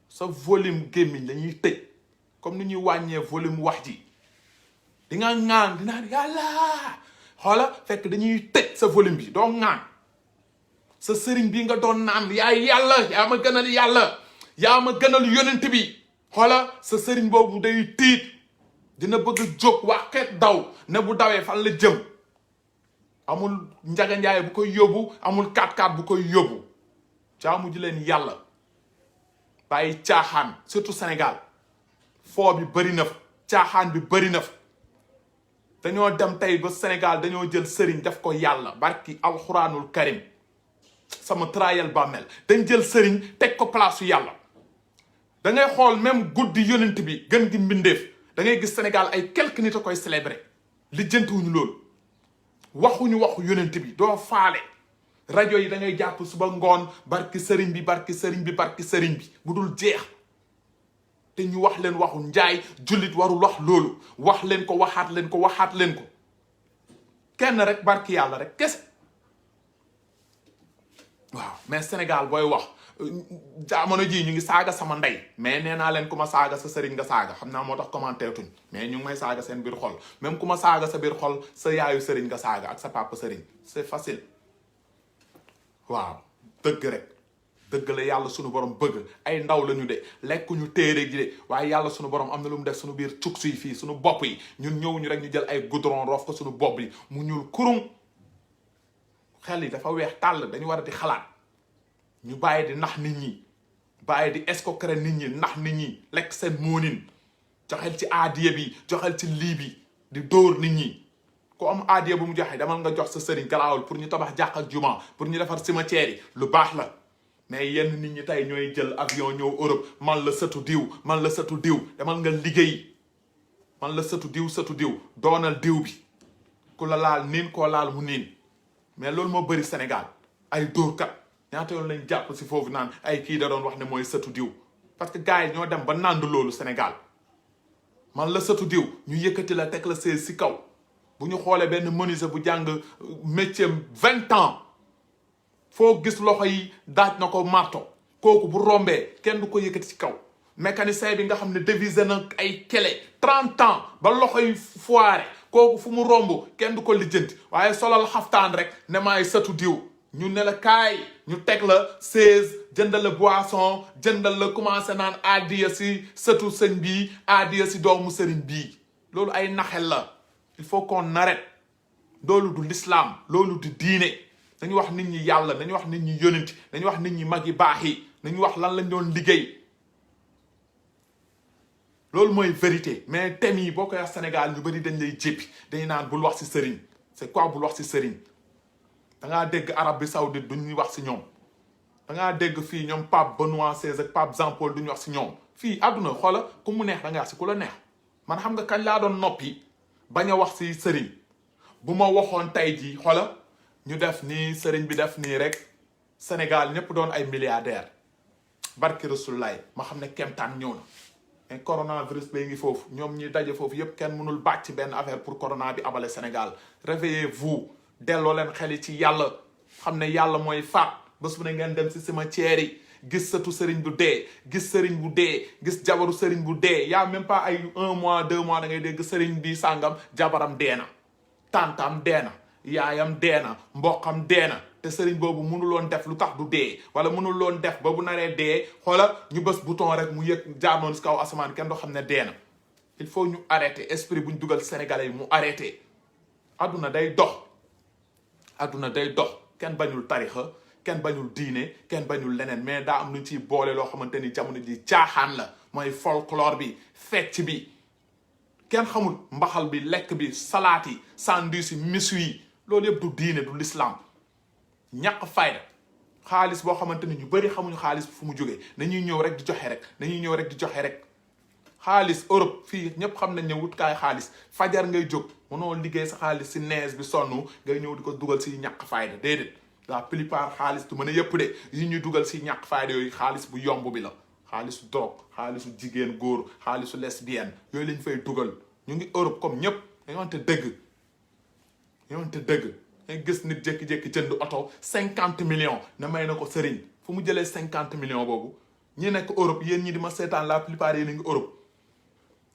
sa volume gémmiñ dañuy tëj comme ni ñuy wàññee volume wax ji di nga ŋaan dinaa yàlla xoola fekk dañuy tëj sa volume bi doo ŋaan sa sëriñ bi nga doon naan yaay yàlla yaa ma gënal yàlla yaa ma gënal yonent bi xoola sa sëriñ boobu day tiit dina bëgg a jóg waxeet daw ne bu dawee fan la jëm amul njaganjaay bu koy yóbbu amul 4x4 bu koy yóbbu jaamu ji leen yàlla bàyyi caaxaan surtout Sénégal foo bi bëri na fa caaxaan bi bëri na fa dañoo dem tey ba Sénégal dañoo jël sëriñ def ko yàlla barki alxuraanul karim sama trayel bàmmeel dañ jël sëriñ teg ko place yàlla da ngay xool même guddi yonent bi gën gi mbindeef da ngay gis Sénégal ay quelques nit a koy célébrer lijjantiwuñu loolu waxuñu waxu yonent bi doo faale rajo yi da ngay jàpp suba ngoon barki sëriñ bi barki sëriñ bi barki sëriñ bi bu dul jeex te ñu wax leen waxu njaay jullit warul wax loolu wax leen ko waxaat leen ko kenn rek barki yàlla rek kese waaw. mais Sénégal booy wax jamono jii ñu ngi saaga sama ndey mais nee naa leen ku ma saaga sa sëriñ nga saaga xam naa moo tax commenté tuñ mais ñu ngi may saaga seen biir xol même ku ma saaga sa biir xol sa yaayu sëriñ nga saaga ak sa papa sëriñ c'est facile waaw. dëgg rek dëgg la yàlla sunu borom bëgg ay ndaw la ñu de lekkuñu téere ji de waaye yàlla sunu borom am na lu mu def sunu biir cuk suy fii sunu bopp yi ñun ñëwuñu rek ñu jël ay goudron roof ko sunu bopp yi mu ñuul kurum xel yi dafa weex tàll. dañu war a di xalaat ñu bàyyi di nax nit ñi bàyyi di escroquer nit ñi nax nit ñi lekk seen moonin joxel ci aadiya bi joxel ci lii bi di dóor nit ñi. ku am aadiya bu mu joxe demal nga jox sa sëriñ garaawul pour ñu tabax jàq ak juma pour ñu defar cimetière yi lu baax la. mais yenn nit ñi tey ñooy jël avion ñëw Europe man la sëtu diw man la sëtu diw demal nga liggéey man la sëtu diw doonal diw bi ku la laal niin koo laal mu niin. mais loolu moo bëri Sénégal ay dóorkat ñaata yoon lañ jàpp si foofu naan ay kii da doon wax ne mooy sëtu diw parce que gars yi ñoo dem ba nànd loolu Sénégal man la sëtu diw ñu yëkkati la teg la see si kaw. bu ñu xoolee benn menuisier bu jàng métier 20 ans foo gis loxo yi daaj na ko marto kooku bu rombee kenn du ko yëkkati ci kaw. mécanicien bi nga xam ne dévisé na ay kele 30 ans ba loxo yi foire kooku fu mu romb kenn du ko lijjanti waaye solal xaftaan rek ne maay sëtu diw ñu ne la kaay ñu teg la 16 jëndal la boisson jëndal la commencé naan aadiya si sëtu sëñ bii aadiya si doomu sëriñ bii. loolu ay naxel la. il faut qu'on arrête loolu du l'islam loolu du diine. nañu wax nit ñi yàlla nañu wax nit ñi yonent nañu wax nit ñi mag yi baax yi nañu wax lan lañ doon liggéey. loolu mooy vérité. mais thème yi boo koy wax Sénégal ñu bëri dañ lay jéppi dañu naan bul wax ci sëriñ. c'est quoi bul wax ci sëriñ da ngaa dégg Arabie Saoudite duñuy wax ci ñoom da ngaa dégg fii ñoom Pape Benoît XVI ak Pape Jean Paul duñu wax ci ñoom. fii àdduna xoola ku mu neex da nga wax ci ku la neex man xam nga kañ laa doon noppi bañ a wax ci sëriñ bu ma waxoon tey jii xoola ñu def nii sëriñ bi def nii rek Sénégal ñëpp doon ay milliardaires barki Rasulaay ma xam ne kemtaan ñëw na. mais coronavirus bay ngi foofu ñoom ñi daje foofu yépp kenn mënul bàcc benn affaire pour corona bi abale Sénégal. réveillez-vous delloo leen xel yi ci yàlla xam ne yàlla mooy faat bés bu ne ngeen dem ci cimetière yi gis sëtu sëriñ bu dee gis sëriñ bu dee gis jabaru sëriñ bu dee yaa même pas ay 1 mois 2 mois da ngay dégg sëriñ bi sàngam jabaram dee na tantam dee na yaayam dee na mboqam dee na te sëriñ boobu mënuloon def lu tax du dee wala mënuloon def ba bu naree dee xoola ñu bës bouton rek mu yëg jaarnoon si kaw asamaan kenn doo xam ne dee na. il faut ñu arrêter esprit bu ñu dugal Sénégalais yi mu arrêter. adduna day dox kenn bañul tarixa kenn bañul diine kenn bañul leneen mais daa am lu ñu ciy boole loo xamante ni jamono ji caaxaan la mooy folklore bi fecc bi kenn xamul mbaxal bi lekk bi salaat yi sandwich yi misu yi loolu yëpp du diine du l'islam. ñàkk fayda xaalis boo xamante ni ñu bëri xamuñu xaalis fu mu jógee nañuy ñëw rek di joxe rek xaalis Europe fii ñëpp xam nañ ne wutkaay xaalis fajar ngay jóg mënoo liggéey sa xaalis si nees bi sonn ngay ñëw di ko dugal si ñàkk fayda déedéet la plupart xaalis du mën a yëpp de yi ñuy dugal si ñàkk fayda yooyu xaalis bu yomb bi la xaalisu drogue xaalisu jigéen góor xaalisu lesbienne yooyu lañ fay dugal ñu ngi Europe comme ñëpp dañu wante dëgg ngay gis nit jékki-jékki jënd oto 50 millions ne may na ko sëriñ fu mu jëlee 50 millions boobu ñi nekk Europe yéen ñi di ma seetaan la plupart yéen a ngi Europe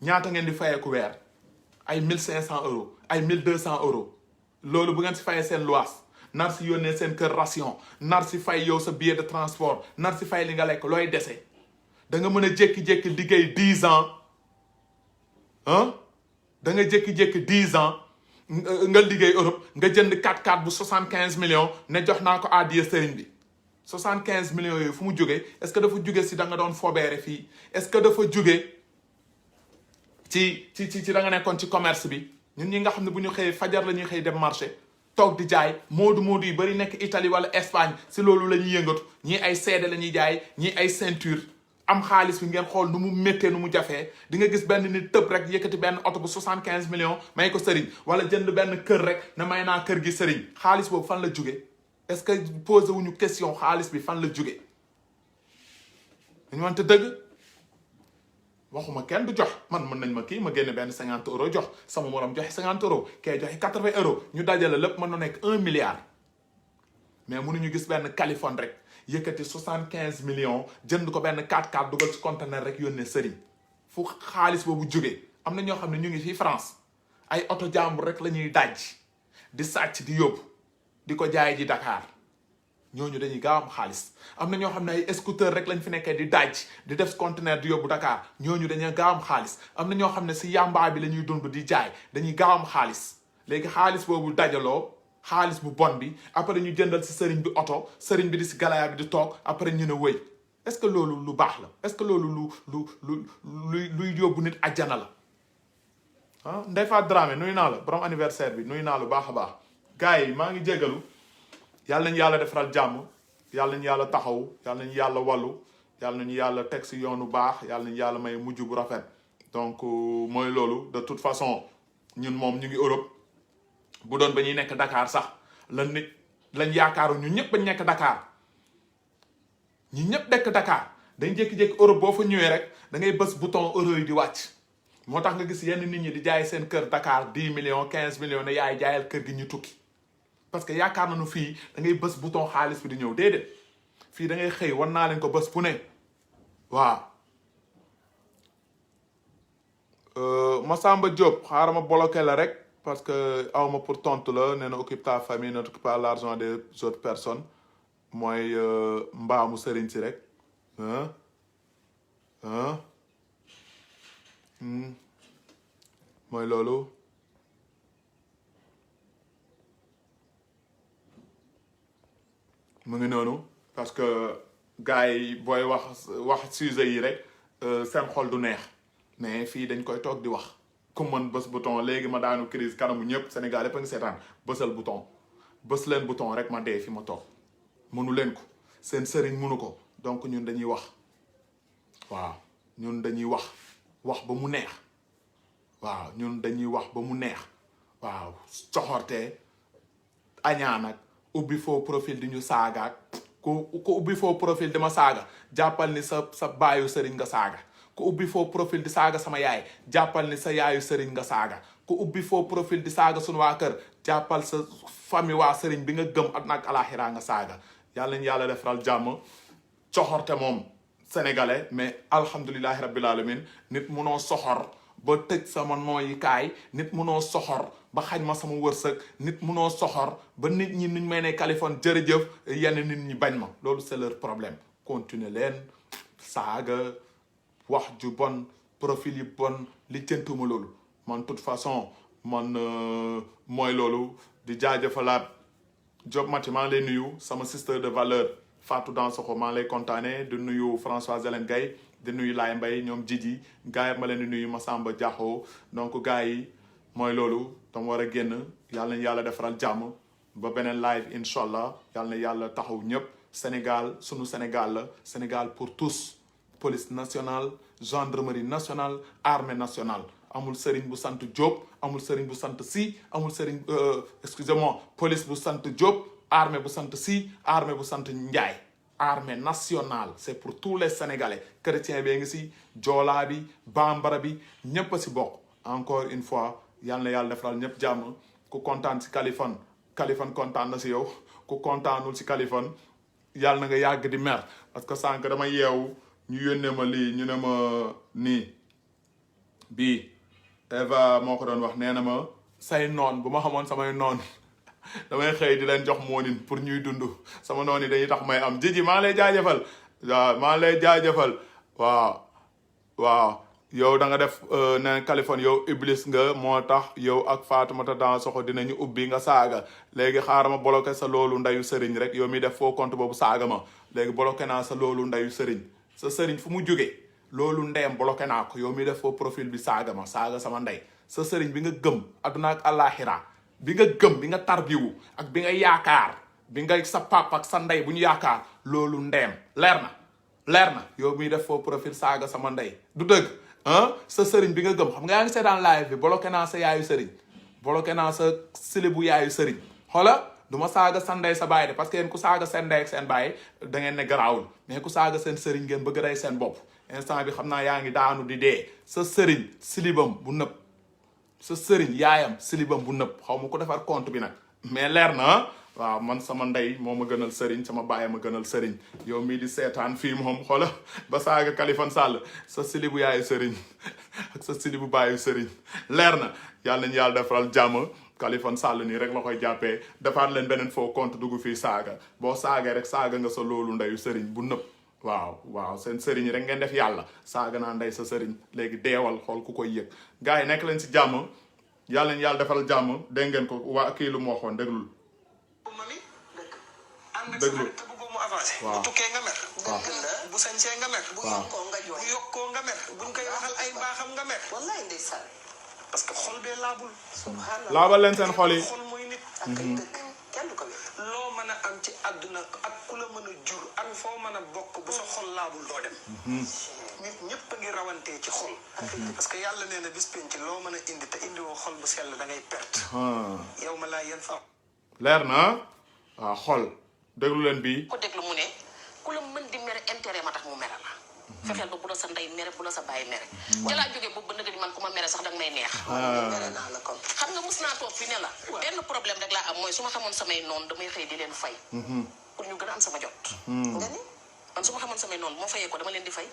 ñaata ngeen di fayeeku weer ay 1500 euros ay 1200 euros loolu bu ngeen si fayee seen luwaas nar si yónnee seen kër ration nar si fay yow sa billet de transport nar si fay li nga lekk looy dese da nga mën a jékki-jékki liggéey 10 ans da nga jékki-jékki 10 ans nga liggéey Europe nga jënd 4x4 bu 75 millions ne jox naa ko addiya sëriñ bi 75 millions yooyu fu mu jógee est-ce que dafa jóge si da nga doon fobeere fii est-ce que dafa jóge ci da nga nekkoon ci commerce bi ñun ñi nga xam ne bu ñu xëyee fajar la ñuy xëy dem marché toog di jaay moodu yi bari nekk Italie wala Espagne si loolu la ñuy yëngatu ñii ay seede la ñuy jaay ñii ay ceinture am xaalis bi ngeen xool nu mu méttee nu mu jafee di nga gis benn nit tëb rek yëkkati benn oto bu 75 millions may ko sëriñ wala jënd benn kër rek ne may naa kër gi sëriñ xaalis boobu fan la jóge est-ce que posé wuñu question xaalis bi fan la jóge dañu wante dëgg waxuma kenn du jox man mën nañ ma kii ma génne benn 50 euros jox sama morom joxe 50 euros kee joxe 80 euros ñu dajale lépp mën na nekk 1 milliard mais mënuñu gis benn Kaliphone rek yëkkati 75 millions jënd ko benn 4x4 dugal ci conteneur rek yónnee sëriñ fu xaalis boobu jógee am na ñoo xam ne ñu ngi fii France ay oto jàmbur rek la ñuy daj di sàcc di yóbbu di ko jaay ji Dakar ñooñu dañuy gaaw am xaalis am na ñoo xam ne ay scooter rek lañ fi nekkee di daj di def conteneur di yóbbu Dakar ñooñu dañuy gaaw am xaalis am na ñoo xam ne si yamba bi la ñuy dund di jaay dañuy gaaw am xaalis léegi xaalis boobu dajaloo xaalis bu bon bi après ñu jëndal si sëriñ bi oto sëriñ bi di si galaya bi di toog après ñu ne wëy est-ce que loolu lu baax la est-ce que loolu luy yóbbu nit àjjana la ah Ndeye Fatou Dramé nuyu naa la borom anniversaire bi nuyu naa lu baax a baax gars yi maa ngi jégalu yàlla nañu yàlla defaral jàmm yàlla nañu yàlla taxaw yàlla nañu yàlla wallu yàlla nañu yàlla teg si yoonu baax yàlla nañu yàlla may mujj bu rafet donc mooy loolu de toute façon ñun moom ñu ngi Europe bu doon ba ñuy nekk Dakar sax lañ yaakaaru ñu ñëpp bañ nekk Dakar ñi ñëpp nekk Dakar dañ jékki-jékki Europe boo fa ñëwee rek da ngay bës bouton euro yi di wàcc moo tax nga gis yenn nit ñi di jaay seen kër Dakar 10 millions 15 millions ne yaay jaayal kër gi ñu tukki parce que yaakaar nañu fii da ngay bës bouton xaalis bi di ñëw déedéet fii da ngay xëy war naa leen ko bës fu ne waaw Massamba Diop xaaral ma bloqué la rek parce que awma pour tontu la nee na occupe ta famille ne t'occupe pas l'argent des autres personnes mooy mbaamu sëriñ si rek mooy loolu mu ngi noonu parce que gars yi booy wax sujet yi rek seen xol du neex mais fii dañ koy toog di wax ku mën bës bouton léegi ma daanu crise kanamu ñëpp Sénégal yëpp a ngi seetaan bësal bouton bës leen bouton rek ma dee fi ma toog mënu leen ko seen sëriñ mënu ko donc ñun dañuy wax waaw ñun dañuy wax ba mu neex waaw ñun dañuy wax ba mu neex waaw coxorte añaan ak ubbi faux profil di ñu saagaak ku ubbi faux profil di ma saaga jàppal ni sa baayu sëriñ nga saaga ku ubbi faux profil di saaga sama yaay jàppal ni sa yaayu sëriñ nga saaga ku ubbi faux profil di saaga sunu waa kër jàppal sa famille waa sëriñ bi nga gëm ak alaxira nga saaga yàlla ñu yàlla defaral jàmm coxorte moom sénégalais mais alhamdulilahi rabbil alamin nit munoo soxor ba tëj sama nooyikaay nit munoo soxor ba xañ ma sama wërsëg nit munoo soxor ba nit ñi nuñ may ne Kaliphone jërëjëf yenn nit ñi bañ ma loolu c'est leur problème continuer leen saaga wax ju bon profil yi bon li jëntuma loolu man toute façon man mooy loolu di jaajëfalaat Job Mati maa ngi lay nuyu sama sister de valeur Fatou Dansokho maa ngi lay kontaane di nuyu Françoise Hélène Gaye di nuyu Laye Mbaye ñoom Jiji gars yi ma leen di nuyu Massamba Diakho donc gars yi mooy loolu dama war a génn yàlla na yàlla defaral jàmm ba beneen live incha allah yàlla na yàlla taxaw ñëpp Sénégal sunu Sénégal la Sénégal pour tous police nationale gendarmerie nationale armée nationale amul sëriñ bu sant Diop amul sëriñ bu sant Sy amul sëriñ excusez-moi police bu sant Diop armée bu sant Sy armée bu sant Ndiaye armée nationale c'est pour tous les Sénégalais chrétien bi ngi si joolaa bi bambara bi ñépp a si bokk encore une fois yal na yàlla defaral ñëpp jàmm ku kontaan si Kaliphone kontaan na si yow ku kontaanul si Kaliphone yàlla na nga yàgg di mer parce que sànq dama yeewu ñu yónnee ma lii ñu ne ma nii bii Eva moo ko doon wax nee na ma say noon bu ma xamoon samay noon damay xëy di leen jox moonin pour ñuy dund sama noon yi dañuy tax may am Jiji maa lay jaajëfal waaw maa lay jaajëfal waaw yow da nga def ne Kaliphone yow iblis nga moo tax yow ak Fatoumata Dansokho dinañu ubbi nga saaga léegi xaaral ma bloqué sa loolu ndayu sëriñ rek yow mi def faux compte boobu saaga ma léegi bloqué naa sa loolu ndayu sëriñ sa sëriñ fu mu jógee loolu ndeyam bloqué naa ko yow mi def faux profil bi saaga ma saaga sama ndey sa sëriñ bi nga gëm adduna ak àllaaxira bi nga gëm bi nga tarbiwu ak bi nga yaakaar bi nga sa papa ak sa ndey bu ñu yaakaar loolu ndeyam leer na yow mi def faux profil saaga sama ndey du dëgg sa sëriñ bi nga gëm xam nga yaa ngi seetaan live bi bloqué naa sa yaayu sëriñ bloqué naa sa sële bu yaayu sëriñ xoola du ma saaga sa ndey sa baay de parce que yéen ku saaga seen ndey ak seen baay da ngeen ne garaawul mais ku saaga seen sëriñ ngeen bëgg rey seen bopp instant bi xam naa yaa ngi daanu di dee sa sëriñ silibam bu nëb sa sëriñ yaayam silibam bu nëb xaw ma ko defar compte bi nag mais leer na waaw man sama ndey moo ma gënal sëriñ sama baay ma gënal sëriñ yow mii di seetaan fii moom xoola ba saaga Kaliphone Sall sa silibu yaayu sëriñ ak sa silibu baayu sëriñ leer na yàlla nañu yàlla defaral jàmm Kaliphone Sall nii rek la koy jàppee defaat leen beneen faux compte dugg fii saaga boo saagee rek saaga nga sa loolu ndeyu sëriñ bu nëb waaw seen sëriñ rek ngeen def yàlla saaga naa ndey sa sëriñ léegi deewal xool ku koy yëg gars yi nekk leen si jàmm yàlla nañu yàlla defaral jàmm dégg ngeen ko waa kii lu mu waxoon déglul déglu waaw bu tukkee nga mer bu sañsee nga mer bu yokkoo nga mer buñ koy waxal ay baaxam nga mer wallaay ndeysaan parce que xol bee laabul laabal leen seen xol yi xol mooy nit ak kenn du ko wér loo mën a am ci àdduna ak ku la mën a jur ak foo mën a bokk bu sa xol laabul doo dem nit ñëpp a ngi rawantee ci xol parce que yàlla nee na bis penc loo mën a indi te indi woo xol bu sell da ngay perte yow ma laa yéen fa leer na waaw xol déglu leen bii ko déglu mu ne ku la mën di mere intérêt ma tax mu mere la fexeel ba bu la sa ndey mere bu la sa bàyyi mere ca laa jógee boobu ba nëgë ni man ku ma mere sax danga may neex mere naa la kon xam nga mus naa toog fi ne la benn problème rek laa am mooy su ma xamoon samay noonu damay xëy di leen fay pour ñu gën a am sama jot nga ni man su ma xamoon samay noonu moo fayee ko dama leen di fay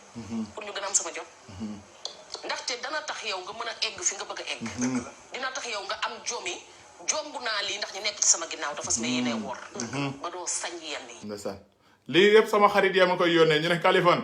pour ñu gën a am sama jot ndaxte dana tax yow nga mën a egg fi nga bëgg a egg dina tax yow nga am jomi jombu naa lii ndax ñu nekk ci sama ginnaaw dafa su ma yéenee wor ba doo sañ yenn yi lii yëpp sama xarit yi ma koy yónnee ñu ne Kaliphone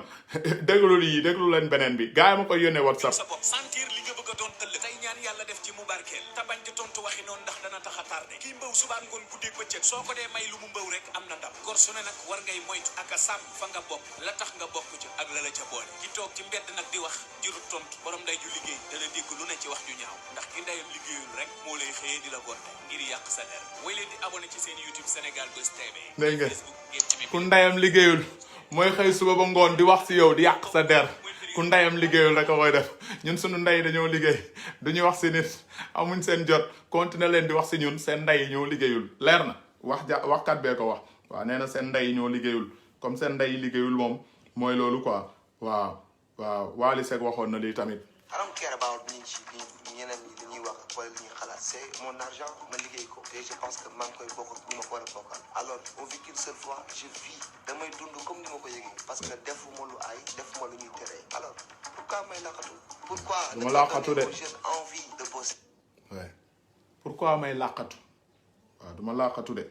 déglu lii déglu leen beneen bi gars yi ma koy yónnee WhatsApp sa bopp sentir li nga bëgg a doon ëllëg tey ñaan yàlla def ci mu barkeel te bañ di tontu waxi noonu ndax dana tax a tardé kii mbaw subaa ngoon guddeeg bëccëg soo ko dee may lu mu mbaw rek am na ndam gor su ne nag war ngay moytu ak a sàmm fa nga bokk la tax nga bokk ci ak la la ca boole ki toog ci mbedd nag di wax jëru tontu borom nday ju liggéey dana dégg lu ne ci wax ju ñaaw ndax ki ndayam liggéeyul rek moo lay xëyee di la gonte ngir yàq sa der way leen di abonné ci seen YouTube Sénégal Buzz TV ku ndayam liggéeyul mooy xëy suba ba ngoon di wax si yow di yàq sa der ku ndayam liggéeyul rek a koy def ñun suñu ndey dañoo liggéey duñu wax si nit amuñ seen jot continuer leen di wax si ñun seen ndey ñoo liggéeyul leer na waxkat bee ko wax waaw nee na seen ndey ñoo liggéeyul comme seen ndey liggéeyul moom mooy loolu quoi waaw Wally Seck waxoon na lii tamit I don't care about ñeneen ñi li ñuy wax wala li ñuy xalaat c'est mon argent ma liggéey ko et je pense que maa ngi koy bokk ñu ma ko war a bokkal alors on vit qu'une seule fois je vis damay dund comme ni ma ko yëgee parce que defuma lu ay defuma lu ñuy teree alors pourquoi may laqatu pourquoi duma laqatu de jeune envie de bosser ouais pourquoi may laqatu waaw duma laqatu de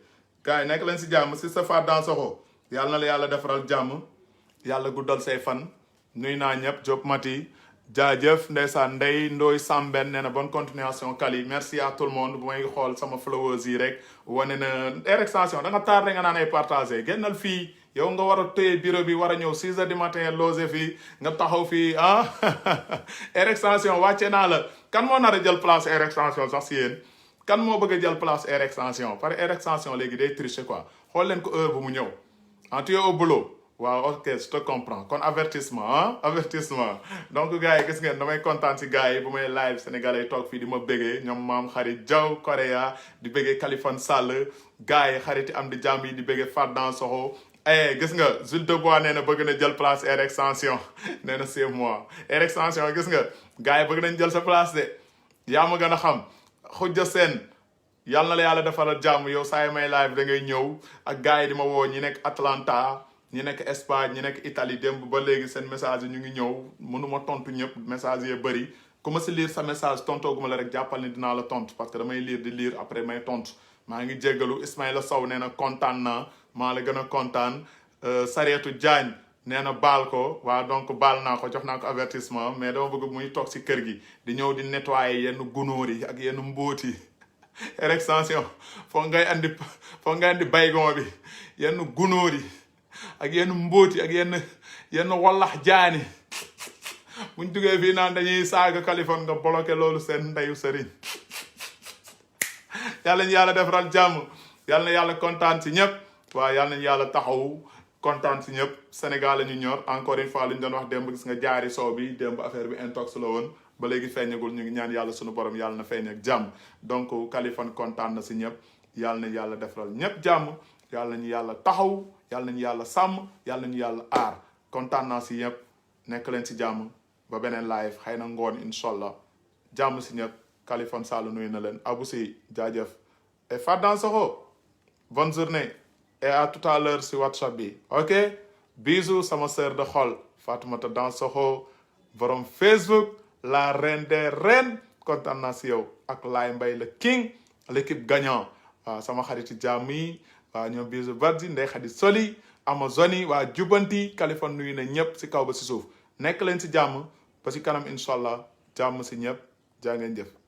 gars yi nekk leen si jàmm si sa faat dans soxo yàlla na la yàlla defaral jàmm yàlla guddal say fan nuy naa ñëpp Diop Mati jaajëf ndeysaan Ndey Ndooy Samben nee na bonne continuation Kali merci à tout le monde bu may xool sama followers yi rek wane na Air Extension da nga tardé nga naan ay partagé génnal fii yow nga war a téye bureau bi war a ñëw 6 heures du matin loger fii nga taxaw fii Air Extension wàcce naa la kan moo nar a jël place Air Extension sax si yéen kan moo bëgg a jël place Air Extension par Air Extension léegi day tricher quoi xool leen ko heure bu mu ñëw tu es au boulot waaw ok je te comprends kon avertissement avertissement donc gars yi gis ngeen damay kontaan si gars yi bu may live sénégalais yi toog fii di ma bëggee ñoom maam xarit Diaw Korea di bëggee Kaliphone Sall gars yi xarit am di jàmm yi di bëggee Fat Dan Soxo gis nga Jules de Bois nee na bëgg na jël place Air Extension nee na c'est moi Air Extension gis nga gars yi bëgg nañ jël sa place de yaa ma gën a xam xujja seen yàlla na la yàlla defaral jàmm yow saa yi may live da ngay ñëw ak gars yi di ma woo ñi nekk Atlanta ñi nekk Espagne ñi nekk Italie démb ba léegi seen message yi ñu ngi ñëw mënuma tontu ñëpp message yi bëri ku ma si lire sa message tontooguma la rek jàppal ni dinaa la tontu parce que damay lire di lire après may tontu maa ngi jéggalu Ismaïla Sow nee na kontaan naa maa la gën a kontaan Sarietu Diagne nee na baal ko waaw donc baal naa ko jox naa ko avertissement mais dama bëgg muy toog si kër gi di ñëw di nettoyer yenn gunóor yi ak yenn mbóot yi Air Extension foog ngay andi baygon bi yenn gunóor yi ak yenn mbóoti ak yenn wallax jaani buñ duggee fii naan dañuy saaga Kaliphone nga bloqué loolu seen ndeyu sëriñ yàlla ñu yàlla defaral jàmm yàlla na yàlla kontaan si ñëpp waaw yàlla nañu yàlla taxaw kontaan si ñëpp Sénégal la ñu ñor encore une fois lu ñu doon wax démb gis nga jaari soow bi démb affaire bi intox la woon ba léegi feeñagul ñu ngi ñaan yàlla sunu borom yàlla na feeñ ak jàmm donc Kaliphone kontaan na si ñëpp yàlla nañu yàlla defaral ñëpp jàmm yàlla nañu yàlla taxaw yàlla nañu yàlla sàmm yàlla nañu yàlla aar kontaan naa si ñëpp nekk leen si jàmm ba beneen live xëy na ngoon incha allah jàmm si ñëpp Kaliphone Sall nuyu na leen Abou Si jaajëf et Fat Dansokho bonne journée et à tout à l'heure si WhatsApp bi ok bisous sama sœur de xol Fatoumata Dansokho borom Facebook la reine des reines kontaan naa si yow ak Laye Mbaye le king l'équipe gagnant waaw sama xariti jàmm yi waaw ñoom bisous Badji Ndeye Khady Soli Amazoni waa Jubanti Kaliphone nuyu na ñëpp si kaw ba si suuf nekk leen si jàmm ba si kanam incha allah jàmm si ñëpp jaa ngeen jëf